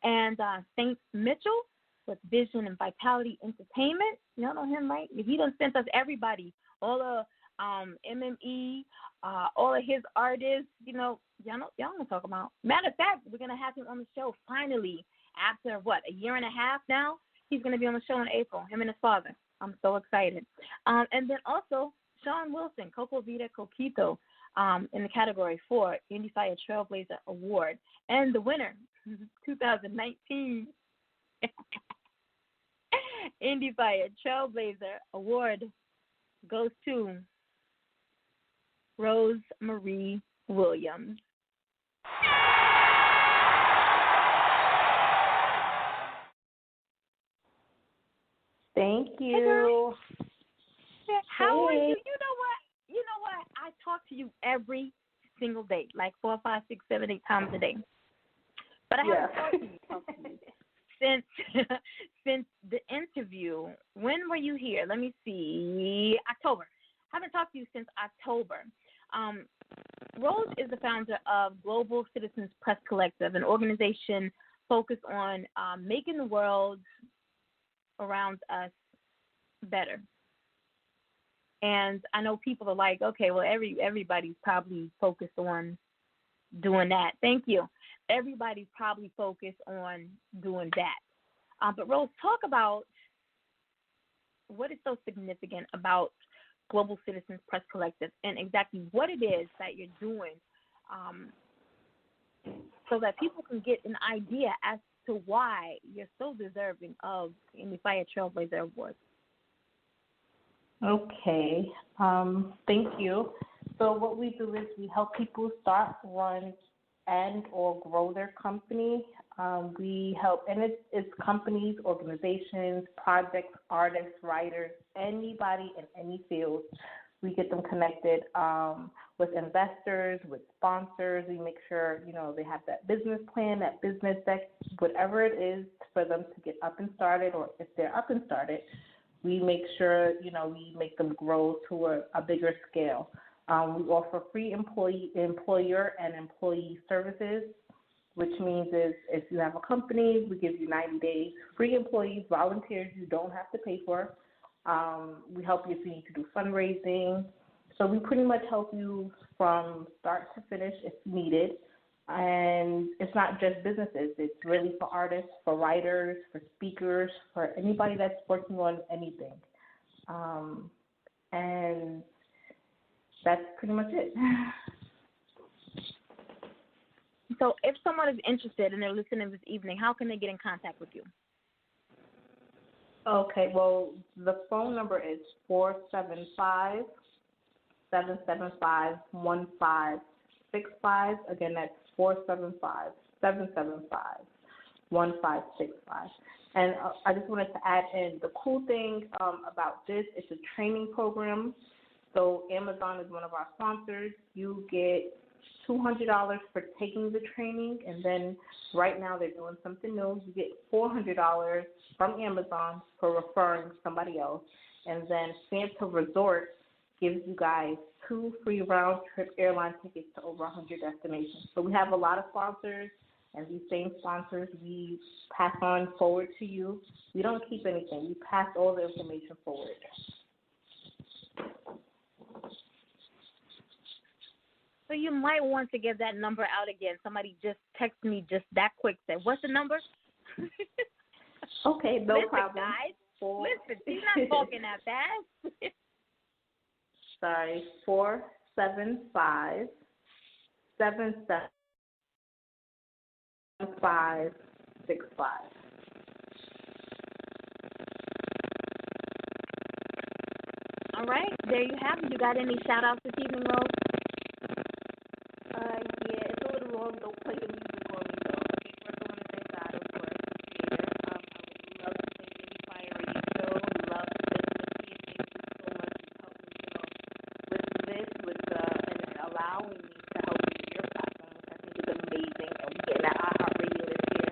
And Saint Mitchell with Vision and Vitality Entertainment. Y'all know him, right? He done sent us everybody, all the MME, all of his artists. You know, y'all gonna talk about. Matter of fact, we're gonna have him on the show finally after a year and a half now. He's gonna be on the show in April. Him and his father. I'm so excited. And then also Sean Wilson, Coco Vida Coquito, in the category for Endie Fiya Trailblazer Award, and the winner, 2019 Endie Fiya Trailblazer Award goes to Rosemary Williams. Thank you. How are you? You know what? I talk to you every single day, like 4, 5, 6, 7, 8 times a day. But I haven't talked to you since the interview. When were you here? Let me see. October. I haven't talked to you since October. Rose is the founder of Global Citizens Press Collective, an organization focused on making the world around us better. And I know people are like, okay, well, everybody's probably focused on doing that. Thank you. Everybody's probably focused on doing that. But Rose, talk about what is so significant about Global Citizens Press Collective and exactly what it is that you're doing so that people can get an idea as to why you're so deserving of the Endie Fiya Trailblazer Award. Okay, thank you. So what we do is we help people start, run, and or grow their company. We help, and it's companies, organizations, projects, artists, writers, anybody in any field. We get them connected with investors, with sponsors. We make sure, they have that business plan, that business deck, whatever it is for them to get up and started, or if they're up and started, we make sure, we make them grow to a bigger scale. We offer free employer and employee services, which means if you have a company, we give you 90 days. Free employees, volunteers you don't have to pay for. We help you if you need to do fundraising. So we pretty much help you from start to finish if needed. And it's not just businesses. It's really for artists, for writers, for speakers, for anybody that's working on anything. And that's pretty much it. So if someone is interested and they're listening this evening, how can they get in contact with you? Okay, well, the phone number is 475-775-1565. Again, that's 475-775-1565. And I just wanted to add in the cool thing about this, it's a training program. So Amazon is one of our sponsors. You get $200 for taking the training, and then right now they're doing something new. You get $400 from Amazon for referring somebody else, and then Santa Resort gives you guys 2 free round-trip airline tickets to over 100 destinations. So we have a lot of sponsors, and these same sponsors we pass on forward to you. We don't keep anything. We pass all the information forward. So you might want to give that number out again. Somebody just texted me just that quick, said, what's the number? Okay, no Listen, problem. Guys. Listen, she's not talking that fast. Sorry, 475-775565. All right, there you have it. You got any shout-outs this evening, Rose? Yeah, it's a little long. Don't play the music for me, though. Okay, first I want to thank God, of course. I would love to thank Endie Fiya Radio Show. Love the business. Thank you so much for helping, with this, and allowing me to help you with your platform, which I think is amazing. And we getting that iHeartRadio this year.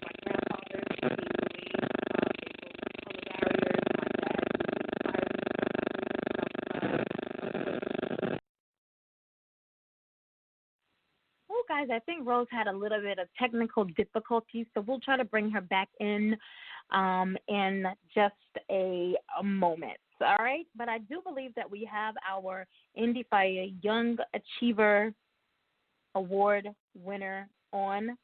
My grandfather, he gave away. They both color barriers. My dad, who inspired me to Oh, guys, I think Rose had a little bit of technical difficulties, so we'll try to bring her back in just a moment. All right? But I do believe that we have our Endie Fiya Young Achiever Award winner on.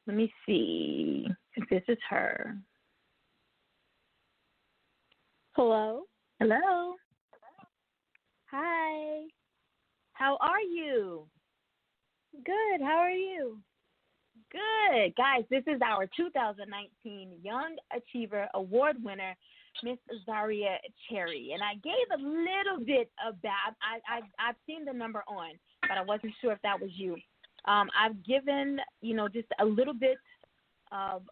Let me see if this is her. Hello. Hello. Hi. How are you? Good. How are you? Good. Guys, this is our 2019 Young Achiever Award winner, Miss Zaria Cherry. And I gave a little bit about, I've seen the number on, but I wasn't sure if that was you. I've given, just a little bit of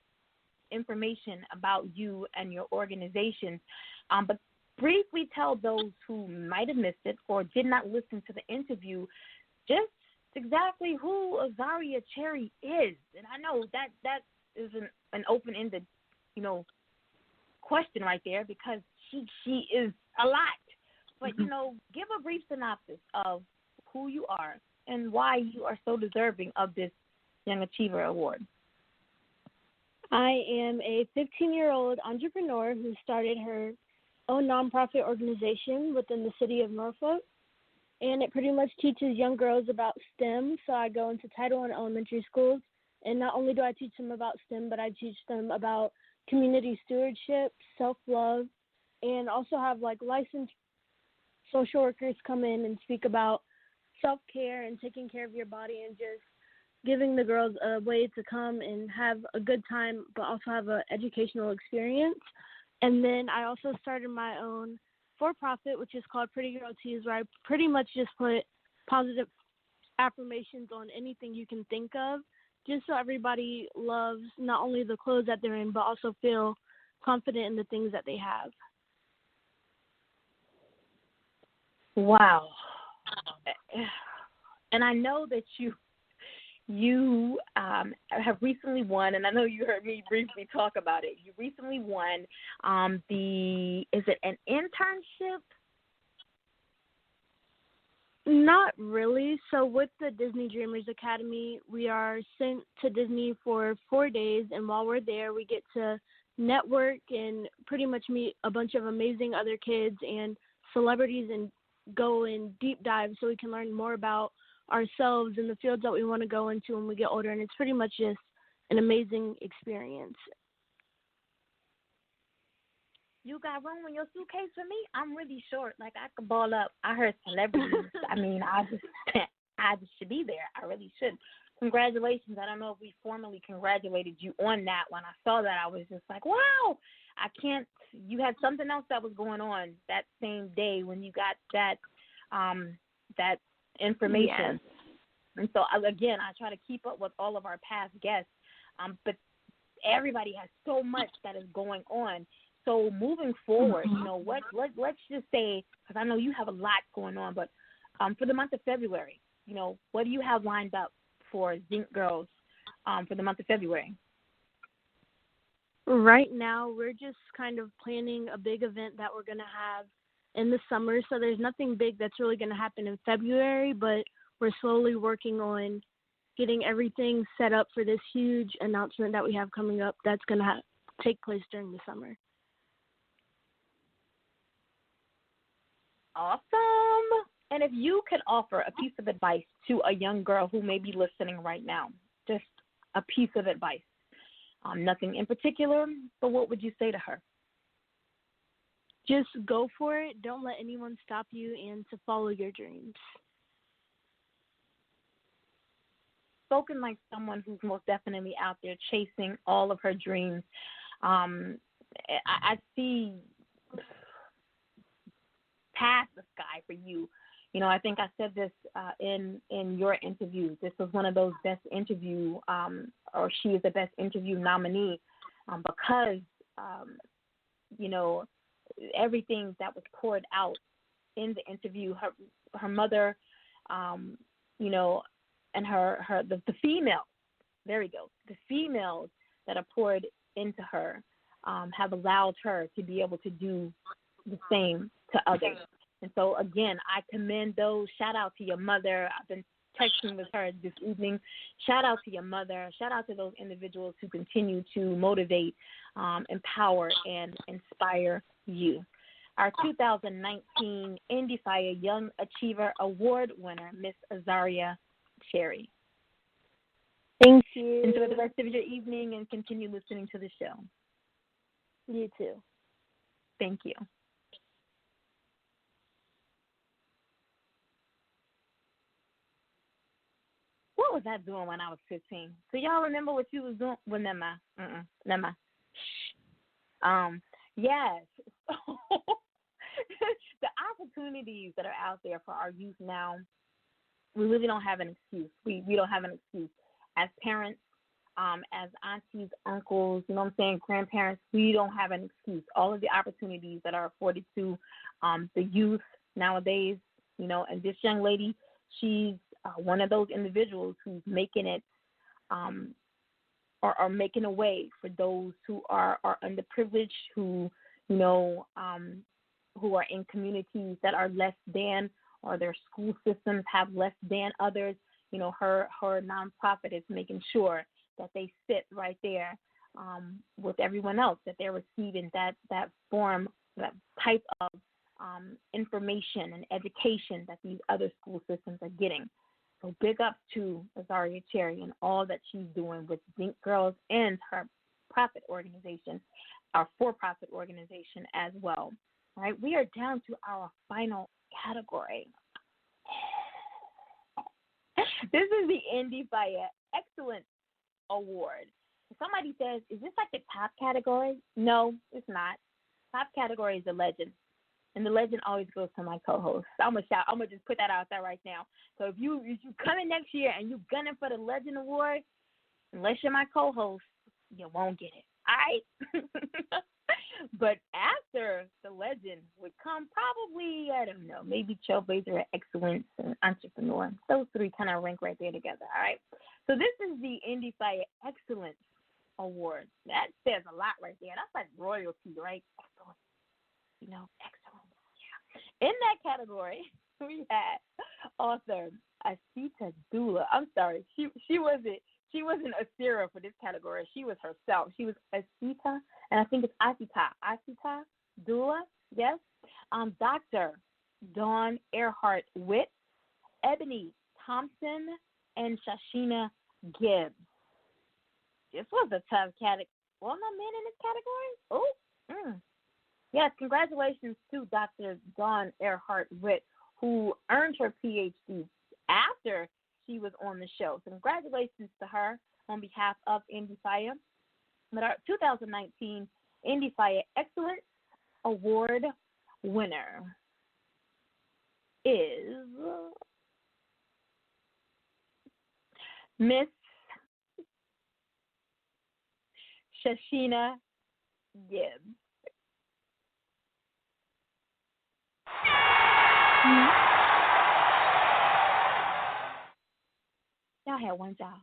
information about you and your organization. But briefly tell those who might have missed it or did not listen to the interview just exactly who Zaria Cherry is. And I know that is an open-ended, question right there because she is a lot. But, give a brief synopsis of who you are and why you are so deserving of this Young Achiever Award. I am a 15-year-old entrepreneur who started her own nonprofit organization within the city of Norfolk, and it pretty much teaches young girls about STEM. So I go into Title I elementary schools, and not only do I teach them about STEM, but I teach them about community stewardship, self-love, and also have licensed social workers come in and speak about self-care and taking care of your body and just giving the girls a way to come and have a good time, but also have an educational experience. And then I also started my own for-profit, which is called Pretty Girl Tees, where I pretty much just put positive affirmations on anything you can think of, just so everybody loves not only the clothes that they're in, but also feel confident in the things that they have. Wow. And I know that you have recently won, and I know you heard me briefly talk about it. You recently won is it an internship? Not really. So with the Disney Dreamers Academy, we are sent to Disney for 4 days, and while we're there, we get to network and pretty much meet a bunch of amazing other kids and celebrities and go in deep dives so we can learn more about ourselves and the fields that we want to go into when we get older, and it's pretty much just an amazing experience. You got room in your suitcase for me? I'm really short. I could ball up. I heard celebrities. I just should be there. I really should. Congratulations. I don't know if we formally congratulated you on that. When I saw that, I was just like, wow. You had something else that was going on that same day when you got that information. Yes. And so, again, I try to keep up with all of our past guests. But everybody has so much that is going on. So moving forward, you know, let's just say, because I know you have a lot going on, but for the month of February, you know, what do you have lined up for Zinc Girls for the month of February? Right now, we're just kind of planning a big event that we're going to have in the summer. So there's nothing big that's really going to happen in February, but we're slowly working on getting everything set up for this huge announcement that we have coming up that's going to take place during the summer. Awesome. And if you could offer a piece of advice to a young girl who may be listening right now, just a piece of advice, nothing in particular, but what would you say to her? Just go for it. Don't let anyone stop you, and to follow your dreams. Spoken like someone who's most definitely out there chasing all of her dreams. I see past the sky for you. You know, I think I said this in your interview. This was one of those best interview, or she is the best interview nominee because, you know, everything that was poured out in the interview, her mother, you know, and the females, there we go, the females that are poured into her have allowed her to be able to do the same to others. And so, again, I commend those. Shout out to your mother. I've been texting with her this evening. Shout out to your mother. Shout out to those individuals who continue to motivate, empower, and inspire you. Our 2019 Endie Fiya Young Achiever Award winner, Miss Azaria Cherry. Thank you. Enjoy the rest of your evening and continue listening to the show. You too. Thank you. What was I doing when I was 15? So y'all remember what you was doing? Well, never mind. Yes. The opportunities that are out there for our youth now, we really don't have an excuse. We don't have an excuse. As parents, as aunties, uncles, you know what I'm saying, grandparents, we don't have an excuse. All of the opportunities that are afforded to the youth nowadays, you know, and this young lady, she's one of those individuals who's making it or making a way for those who are underprivileged, who, you know, who are in communities that are less than, or their school systems have less than others. You know, her nonprofit is making sure that they sit right there with everyone else, that they're receiving that form, that type of information and education that these other school systems are getting. So big up to Azaria Cherry and all that she's doing with Zinc Girls and her profit organization, our for-profit organization as well. All right, we are down to our final category. This is the Endie Fiya Excellence Award. Somebody says, is this like the top category? No, it's not. Top category is the legend. And the legend always goes to my co-host. I'm gonna just put that out there right now. So if you come in next year and you gunning for the Legend Award, unless you're my co-host, you won't get it. All right? But after the legend would come probably, I don't know, maybe Trailblazer, Excellence, and Entrepreneur. Those three kind of rank right there together. All right. So this is the Endie Fiya Excellence Award. That says a lot right there. That's like royalty, right? Excellence. You know, excellence. Yeah. In that category, we had author Asita Dula. I'm sorry, she wasn't Asira for this category. She was herself. She was Asita, and I think it's Asita Dula. Yes. Dr. Dawn Earhart Witt, Ebony Thompson, and Shashina Gibbs. This was a tough category. Well, no men in this category. Oh. Yes, congratulations to Dr. Dawn Earhart Witt, who earned her PhD after she was on the show. So congratulations to her on behalf of Endie Fiya. But our 2019 Endie Fiya Excellence Award winner is Miss Shashina Gibbs. Y'all had one job.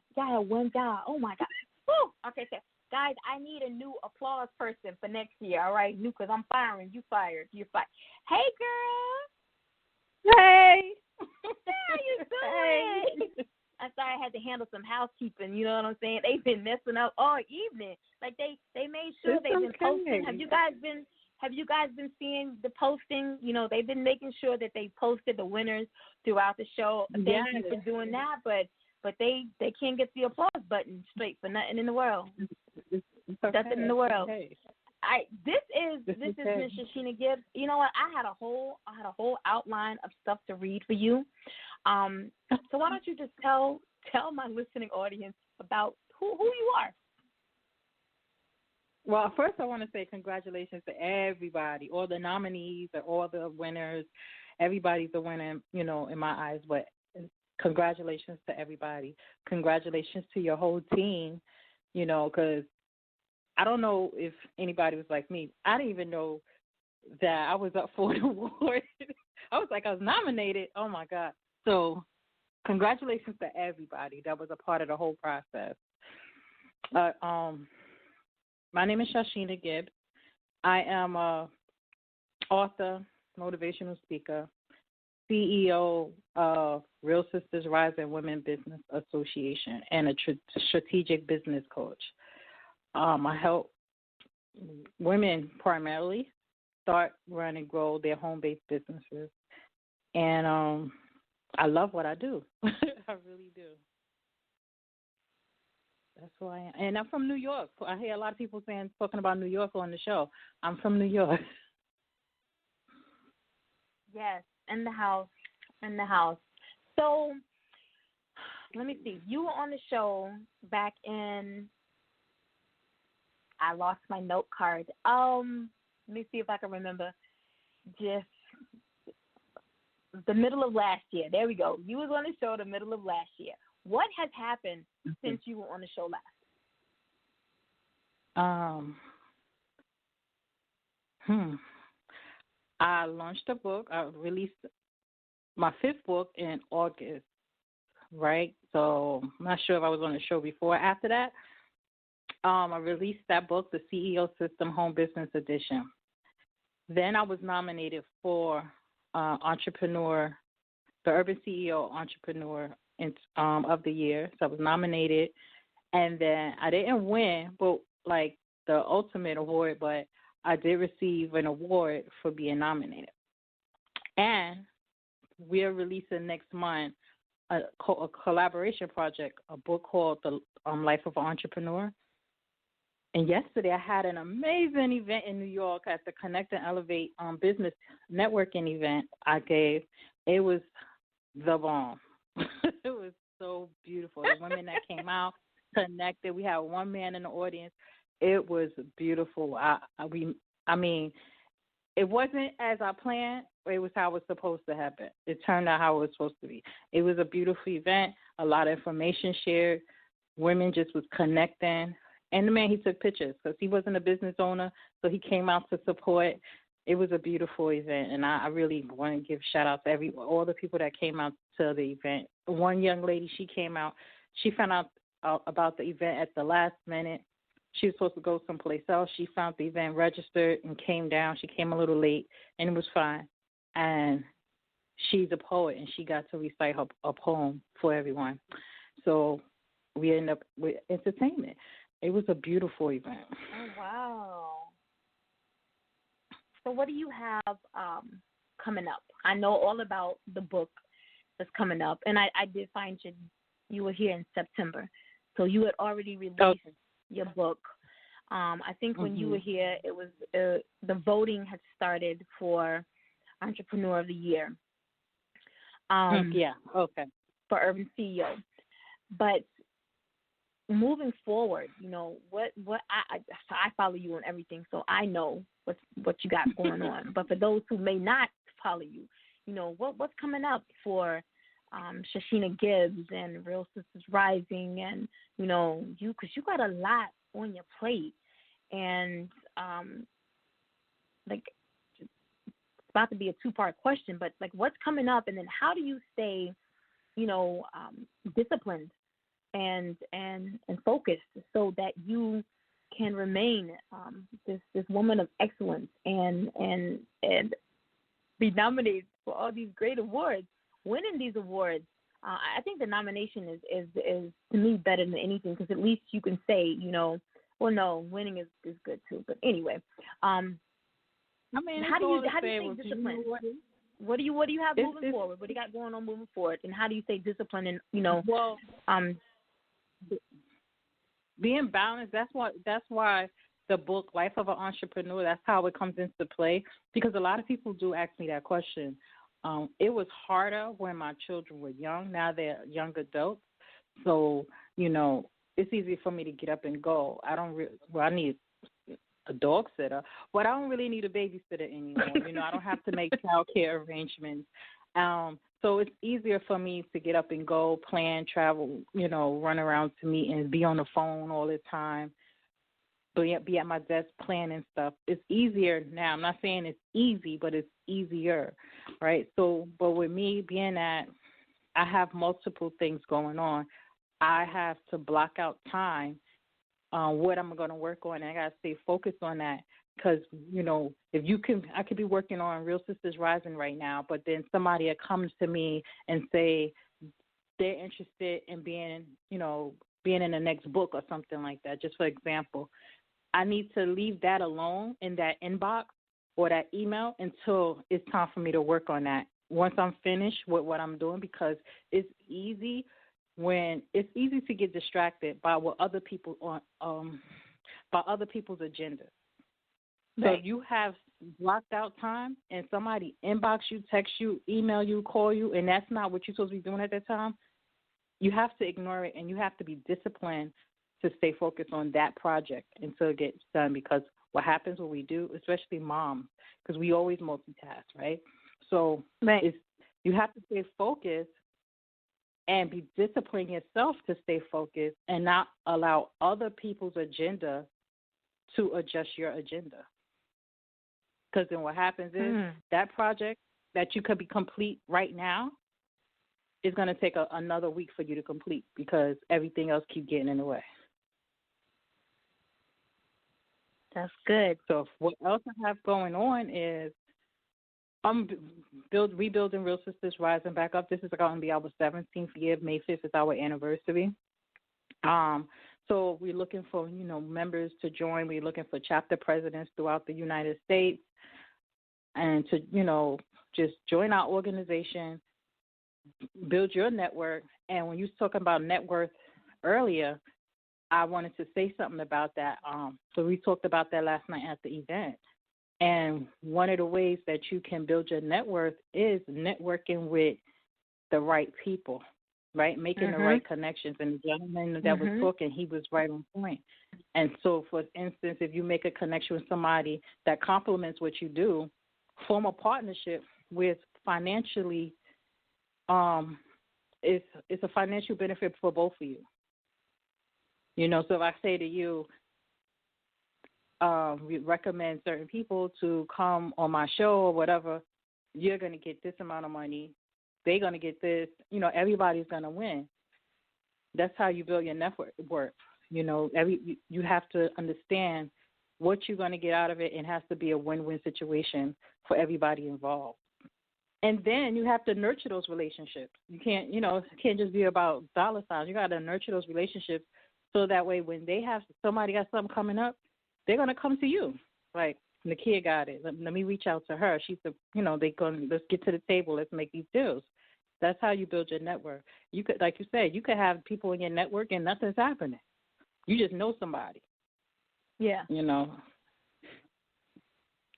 Oh my God. Woo! Okay, so guys, I need a new applause person for next year. All right, new, because I'm firing. You fired. You're fired. Hey, girl. Hey. How you doing? Hey. I thought I had to handle some housekeeping. You know what I'm saying? They've been messing up all evening. Like they made sure they've been posting. Have you guys been seeing the posting? You know, they've been making sure that they posted the winners throughout the show. Thank you for doing that, but they can't get the applause button straight for nothing in the world. Nothing in the world. Okay. This is Miss Shashina Gibbs. You know what? I had a whole outline of stuff to read for you. So why don't you just tell my listening audience about who you are? Well, first I want to say congratulations to everybody, all the nominees, all the winners. Everybody's a winner, you know, in my eyes. But congratulations to everybody. Congratulations to your whole team, you know, because I don't know if anybody was like me. I didn't even know that I was up for an award. I was nominated. Oh, my God. So congratulations to everybody that was a part of the whole process. My name is Shashina Gibbs. I am a author, motivational speaker, CEO of Real Sisters Rising Women Business Association, and a strategic business coach. I help women primarily start, run, and grow their home-based businesses. And I love what I do. I really do. That's who I am. And I'm from New York. I hear a lot of people talking about New York on the show. I'm from New York. Yes, in the house. So, let me see. You were on the show back in, I lost my note card. Let me see if I can remember. Just the middle of last year. There we go. You was on the show the middle of last year. What has happened since you were on the show last? I launched a book. I released my 5th book in August, right? So I'm not sure if I was on the show before or after that. I released that book, the CEO System Home Business Edition. Then I was nominated for Entrepreneur, the Urban CEO Entrepreneur of the Year. So I was nominated, and then I didn't win, but like the ultimate award, but I did receive an award for being nominated. And we are releasing next month a collaboration project, a book called The Life of an Entrepreneur. And yesterday I had an amazing event in New York at the Connect and Elevate business networking event I gave. It was the bomb. It was so beautiful. The women that came out connected. We had one man in the audience. It was beautiful. I mean, it wasn't as I planned, but it was how it was supposed to happen. It turned out how it was supposed to be. It was a beautiful event, a lot of information shared. Women just was connecting. And the man, he took pictures because he wasn't a business owner, so he came out to support. It was a beautiful event, and I really want to give shout-out to all the people that came out to the event. One young lady, she came out. She found out about the event at the last minute. She was supposed to go someplace else. She found the event registered and came down. She came a little late, and it was fine. And she's a poet, and she got to recite a poem for everyone. So we ended up with entertainment. It was a beautiful event. Oh, wow. So what do you have coming up? I know all about the book that's coming up, and I did find you were here in September. So you had already released your book. I think when you were here, it was the voting had started for Entrepreneur of the Year. For Urban CEO. But moving forward, you know, what I follow you on everything, so I know what you got going on. But for those who may not follow you, you know, what's coming up for Shashina Gibbs and Real Sisters Rising, and you know, because you got a lot on your plate. and like it's about to be a two-part question, but like what's coming up, and then how do you stay, disciplined and focused so that you can remain this woman of excellence and be nominated for all these great awards, winning these awards. I think the nomination is to me better than anything, because at least you can say, well, no, winning is good too. But anyway, how do you stay disciplined? What do you have moving forward? What do you got going on moving forward? And how do you stay disciplined and being balanced? That's why the book Life of an Entrepreneur, that's how it comes into play, because a lot of people do ask me that question. It was harder when my children were young. Now they're young adults, so it's easy for me to get up and go. I need a dog sitter, but I don't really need a babysitter anymore. I don't have to make child care arrangements. So it's easier for me to get up and go, plan, travel, run around to meetings, be on the phone all the time, be at my desk planning stuff. It's easier now. I'm not saying it's easy, but it's easier, right? So, but with me being that I have multiple things going on, I have to block out time what I'm going to work on, and I got to stay focused on that. Because, I could be working on Real Sisters Rising right now, but then somebody comes to me and say they're interested in being in the next book or something like that, just for example. I need to leave that alone in that inbox or that email until it's time for me to work on that. Once I'm finished with what I'm doing, because it's easy to get distracted by what other people by other people's agendas. So if you have blocked out time and somebody inbox you, text you, email you, call you, and that's not what you're supposed to be doing at that time, you have to ignore it, and you have to be disciplined to stay focused on that project until it gets done. Because what happens when we do, especially moms, because we always multitask, right? So you have to stay focused and be disciplined yourself to stay focused and not allow other people's agenda to adjust your agenda. Because then what happens is that project that you could be complete right now is going to take another week for you to complete because everything else keeps getting in the way. That's good. So what else I have going on is I'm rebuilding Real Sisters Rising back up. This is going to be our 17th year. May 5th is our anniversary. So we're looking for, members to join. We're looking for chapter presidents throughout the United States and to, just join our organization, build your network. And when you was talking about net worth earlier, I wanted to say something about that. So we talked about that last night at the event. And one of the ways that you can build your net worth is networking with the right people, right? Making the right connections. And the gentleman that was talking, he was right on point. And so, for instance, if you make a connection with somebody that complements what you do, form a partnership with financially, it's a financial benefit for both of you. So if I say to you, we recommend certain people to come on my show or whatever, you're going to get this amount of money. They're going to get this. Everybody's going to win. That's how you build your network. You have to understand what you're going to get out of it. It has to be a win-win situation for everybody involved. And then you have to nurture those relationships. You can't, it can't just be about dollar signs. You got to nurture those relationships so that way when they have somebody got something coming up, they're going to come to you. Like, Nakia got it. Let me reach out to her. She's let's get to the table. Let's make these deals. That's how you build your network. You could, like you said, you could have people in your network and nothing's happening. You just know somebody. Yeah. And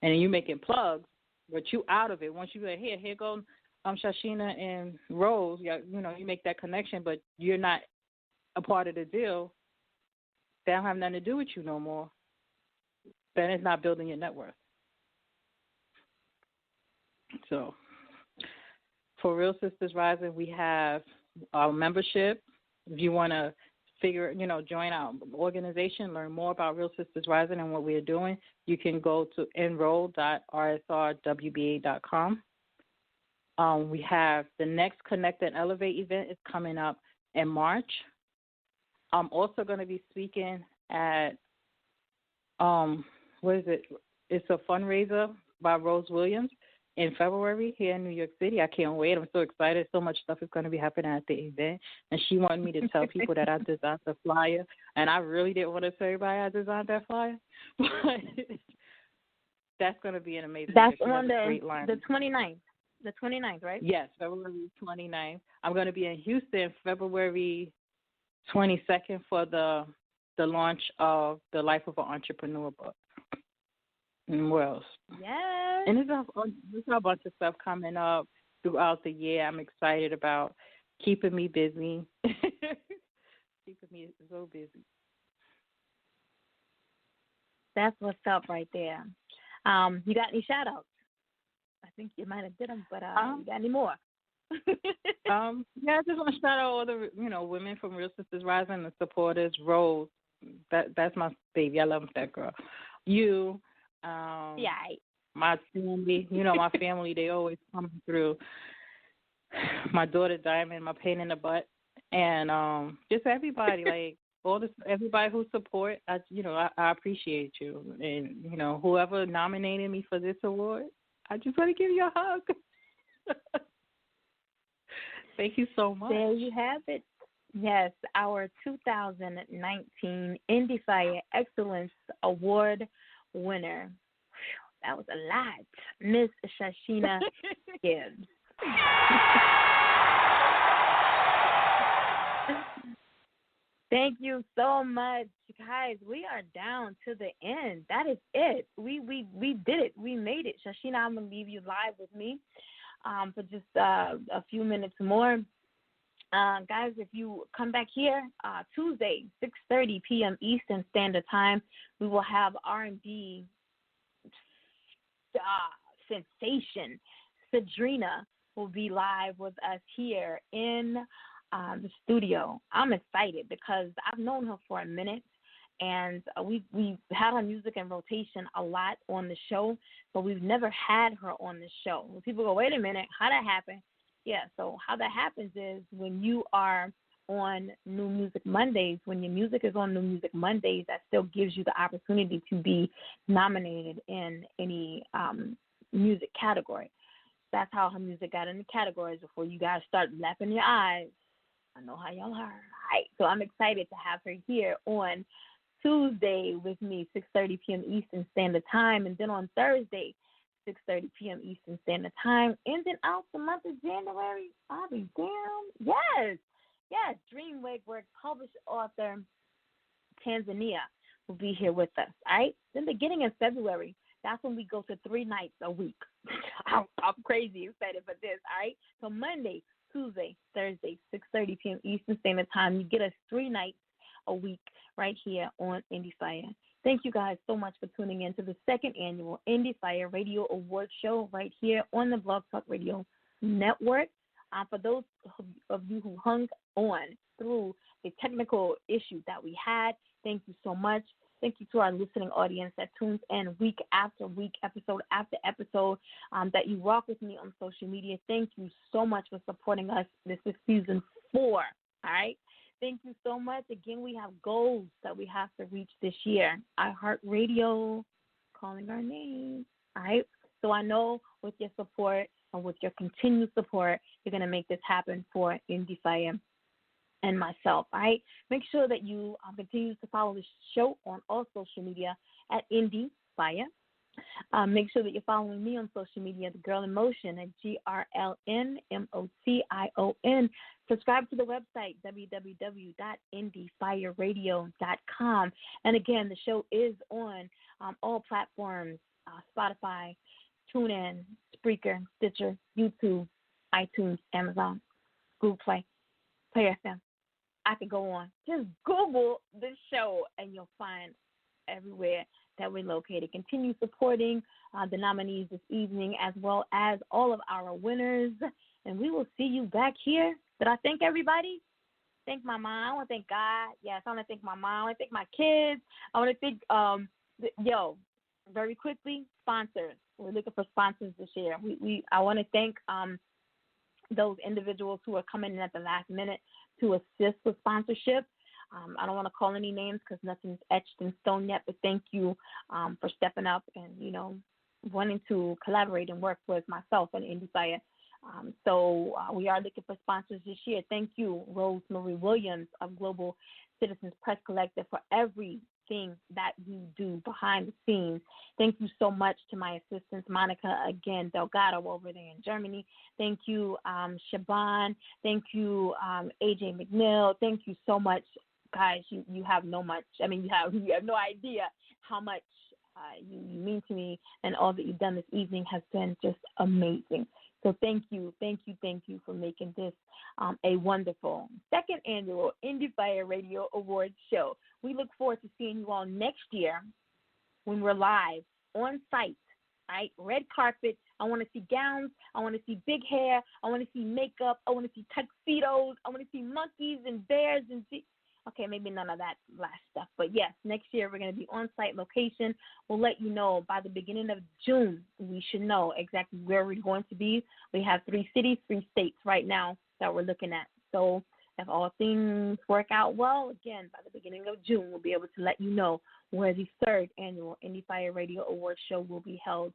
you making plugs, but you out of it. Once you say, here go Shashina and Rose, you make that connection, but you're not a part of the deal. They don't have nothing to do with you no more. Then it's not building your net worth. So for Real Sisters Rising, we have our membership. If you want to join our organization, learn more about Real Sisters Rising and what we're doing, you can go to enroll.rsrwba.com. We have the next Connect and Elevate event is coming up in March. I'm also going to be speaking at, It's a fundraiser by Rose Williams in February here in New York City. I can't wait. I'm so excited. So much stuff is going to be happening at the event. And she wanted me to tell people that I designed the flyer. And I really didn't want to tell everybody I designed that flyer. But that's going to be an amazing That's event. on the 29th. The 29th, right? Yes, February 29th. I'm going to be in Houston February 22nd for the launch of The Life of an Entrepreneur book. And what else? Yes. And there's a bunch of stuff coming up throughout the year. I'm excited about keeping me busy. Keeping me so busy. That's what's up right there. You got any shout-outs? I think you might have did them, but you got any more? I just want to shout out all the women from Real Sisters Rising, the supporters. Rose, that's my baby. I love that girl. You, my family. My family. They always come through. My daughter Diamond, my pain in the butt, and just everybody like. Everybody who support, I appreciate you, and whoever nominated me for this award, I just want to give you a hug. Thank you so much. There you have it. Yes, our 2019 Endie Fiya Excellence Award winner. That was a lot, Miss Shashina Gibbs. Thank you so much, guys. We are down to the end. That is it. We did it. We made it. Shashina, I'm gonna leave you live with me for just a few minutes more. Guys, if you come back here Tuesday, 6:30 p.m. Eastern Standard Time, we will have R&B sensation Cedrina will be live with us here in the studio. I'm excited because I've known her for a minute, and we had her music in rotation a lot on the show, but we've never had her on the show. When people go, wait a minute, how that happen? Yeah, so how that happens is when you are on New Music Mondays, when your music is on New Music Mondays, that still gives you the opportunity to be nominated in any music category. That's how her music got in the categories before you guys start lapping your eyes. I know how y'all are. Right. So I'm excited to have her here on Tuesday with me, 6:30 p.m. Eastern Standard Time. And then on Thursday, 6:30 p.m. Eastern Standard Time. Ending out the month of January, I'll be damn. Yes. Dreamwake Work, published author, Tanzania, will be here with us. All right. Then beginning in February, that's when we go to 3 nights a week. I'm crazy excited for this. All right. So Monday, Tuesday, Thursday, 6:30 p.m. Eastern Standard Time. You get us 3 nights a week right here on Endie Fiya. Thank you guys so much for tuning in to the 2nd annual Endie Fiya Radio Awards Show right here on the Blog Talk Radio Network. For those of you who hung on through the technical issues that we had, thank you so much. Thank you to our listening audience that tunes in week after week, episode after episode, that you rock with me on social media. Thank you so much for supporting us. This is season 4, all right? Thank you so much. Again, we have goals that we have to reach this year. iHeartRadio calling our names, all right? So I know with your support and with your continued support, you're going to make this happen for Endie Fiya and myself, all right? Make sure that you continue to follow the show on all social media at Endie Fiya. Make sure that you're following me on social media, The Girl in Motion, at GRLNMOTION. Subscribe to the website, www.endiefireradio.com. And again, the show is on all platforms, Spotify, TuneIn, Spreaker, Stitcher, YouTube, iTunes, Amazon, Google Play, Player FM. I could go on. Just Google the show and you'll find everywhere that we're located. Continue supporting the nominees this evening as well as all of our winners. And we will see you back here. Did I thank everybody? thank my mom. I want to thank God. Yes, I want to thank my mom. I want to thank my kids. I want to thank, very quickly, sponsors. We're looking for sponsors this year. I want to thank those individuals who are coming in at the last minute to assist with sponsorship. I don't want to call any names because nothing's etched in stone yet, but thank you for stepping up and, wanting to collaborate and work with myself and Endie Fiya. So we are looking for sponsors this year. Thank you, Rosemary Williams of Global Citizens Press Collective, for everything that you do behind the scenes. Thank you so much to my assistants, Monica, again, Delgado over there in Germany. Thank you, Shaban. Thank you, AJ McNeil. Thank you so much, guys. You have no much. I mean, you have no idea how much you mean to me, and all that you've done this evening has been just amazing. So thank you for making this a wonderful second annual Endie Fiya Radio Awards Show. We look forward to seeing you all next year when we're live on site, right? Red carpet. I want to see gowns. I want to see big hair. I want to see makeup. I want to see tuxedos. I want to see monkeys and bears and okay, maybe none of that last stuff. But yes, next year we're going to be on-site location. We'll let you know by the beginning of June. We should know exactly where we're going to be. We have 3 cities, 3 states right now that we're looking at. So if all things work out well, again, by the beginning of June, we'll be able to let you know where the 3rd annual Endie Fiya Radio Awards Show will be held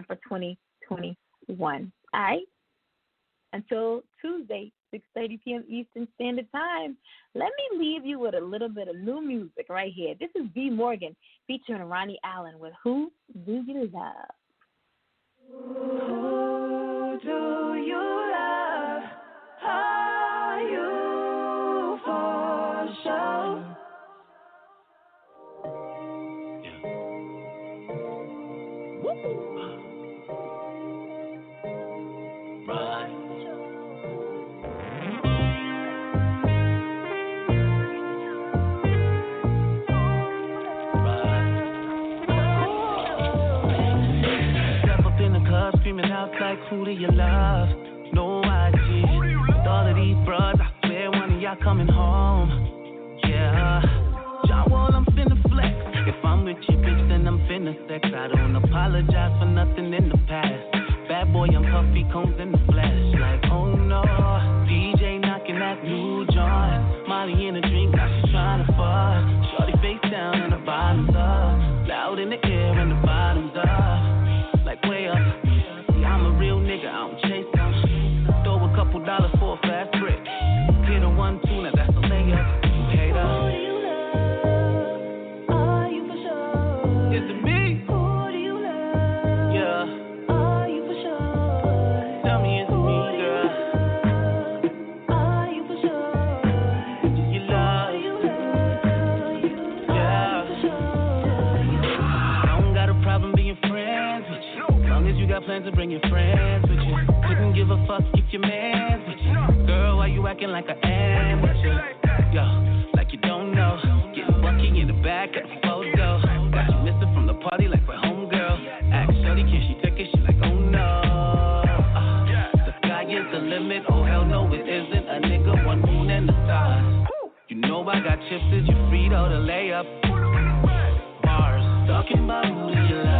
for 2021. All right? Until Tuesday, 6:30 p.m. Eastern Standard Time. Let me leave you with a little bit of new music right here. This is V. Morgan featuring Ronnie Allen with Who Do You Love? Who do you love? Are you for sure? Right. Screaming out like, who do you love? No IG. With all of these bros, I swear one of y'all coming home. Yeah. John Wall, I'm finna flex. If I'm with you, bitch, then I'm finna sex. I don't apologize for nothing in the past. Bad boy, I'm puffy combs in the flesh. Like, oh no. DJ knocking that new joint. Molly in a drink, now she's trying to fuck. Shorty face down and the bottom's up. Loud in the air and the bottom's up. Like way up. I'm a real nigga, I don't chase them. Throw a couple dollars for a fast brick. Hit a 1-2, now that's a layup. Hater. Who do you love? Are you for sure? Is it me? Who do you love? Yeah. Are you for sure? Tell me, is it me, girl? Are you for sure? Do you love? Yeah. I don't got a problem being friends with you. As long as you got plans to bring your friends with you. Couldn't give a fuck if your man's with you. Girl, why you acting like I am with you? Yo, like you don't know. Getting bucky in the back of the photo. Got you missing from the party like we're homegirl. Ask shorty, can she take it? She like, oh no. The sky is the limit. Oh hell no, it isn't. A nigga, one moon and the stars. You know I got chips, is you free though to lay up? Bars, talking about who do you like?